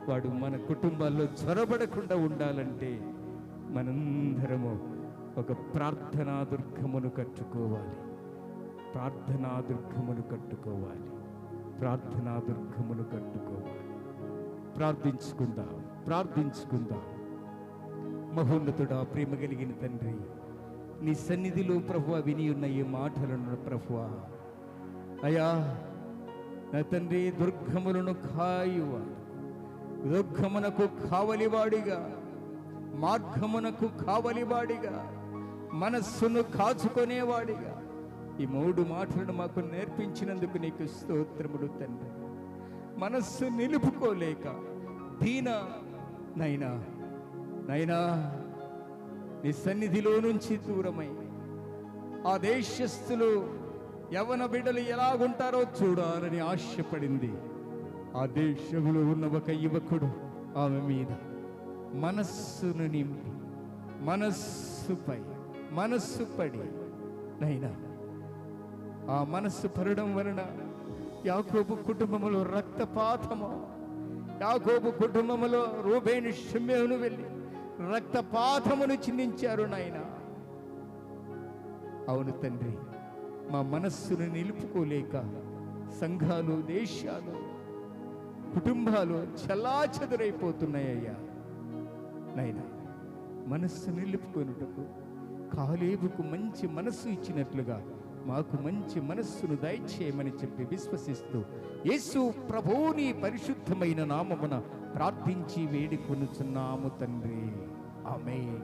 వాడు మన కుటుంబాల్లో చొరబడకుండా ఉండాలంటే మనందరము ఒక ప్రార్థనా దుర్గమును కట్టుకోవాలి. ప్రార్థనా దుర్గమును కట్టుకోవాలి. ప్రార్థనా దుర్గమును కట్టుకోవాలి. ప్రార్థించుకుందాం. మహోన్నతుడా, ప్రేమ కలిగిన తండ్రి, నీ సన్నిధిలో ప్రభువా విని ఉన్న ఈ మాటలను ప్రభువా, అయ్యా నా తండ్రి, దుర్గములను కాయువాడు, దుర్గమునకు కావలివాడిగా మార్గమునకు కావలివాడిగా, మనస్సును కాచుకునేవాడిగా ఈ 3 మాటలను మాకు నేర్పించినందుకు నీకు స్తోత్రములు తండ్రి. మనస్సు నిలుపుకోలేక నైనా నీ సన్నిధిలో నుంచి దూరమై ఆ దేశస్థులు యవన బిడ్డలు ఎలాగుంటారో చూడాలని ఆశపడింది. ఆ దేశంలో ఉన్న ఒక యువకుడు ఆమె మీద మనస్సును నింపి మనస్సు పడి నైనా ఆ మనస్సు పడడం వలన యాకోబు కుటుంబములో రక్తపాతము, యాకోబు కుటుంబములో రూబేను షిమ్యోను వెళ్ళి రక్తపాతమును చిందించారు నాయనా. అవును తండ్రి, మా మనస్సును నిలుపుకోలేక సంఘాలు, దేశాలు, కుటుంబాలు చెల్లాచెదురైపోతున్నాయ్యా. నైనా మనస్సు నిలుపుకొనుటకు కాలేబుకు మంచి మనస్సు ఇచ్చినట్లుగా మాకు మంచి మనస్సును దయచేయమని చెప్పి విశ్వసిస్తూ యేసు ప్రభువుని పరిశుద్ధమైన నామమున ప్రార్థించి వేడుకొనుచున్నాము తండ్రి. ఆమేన్.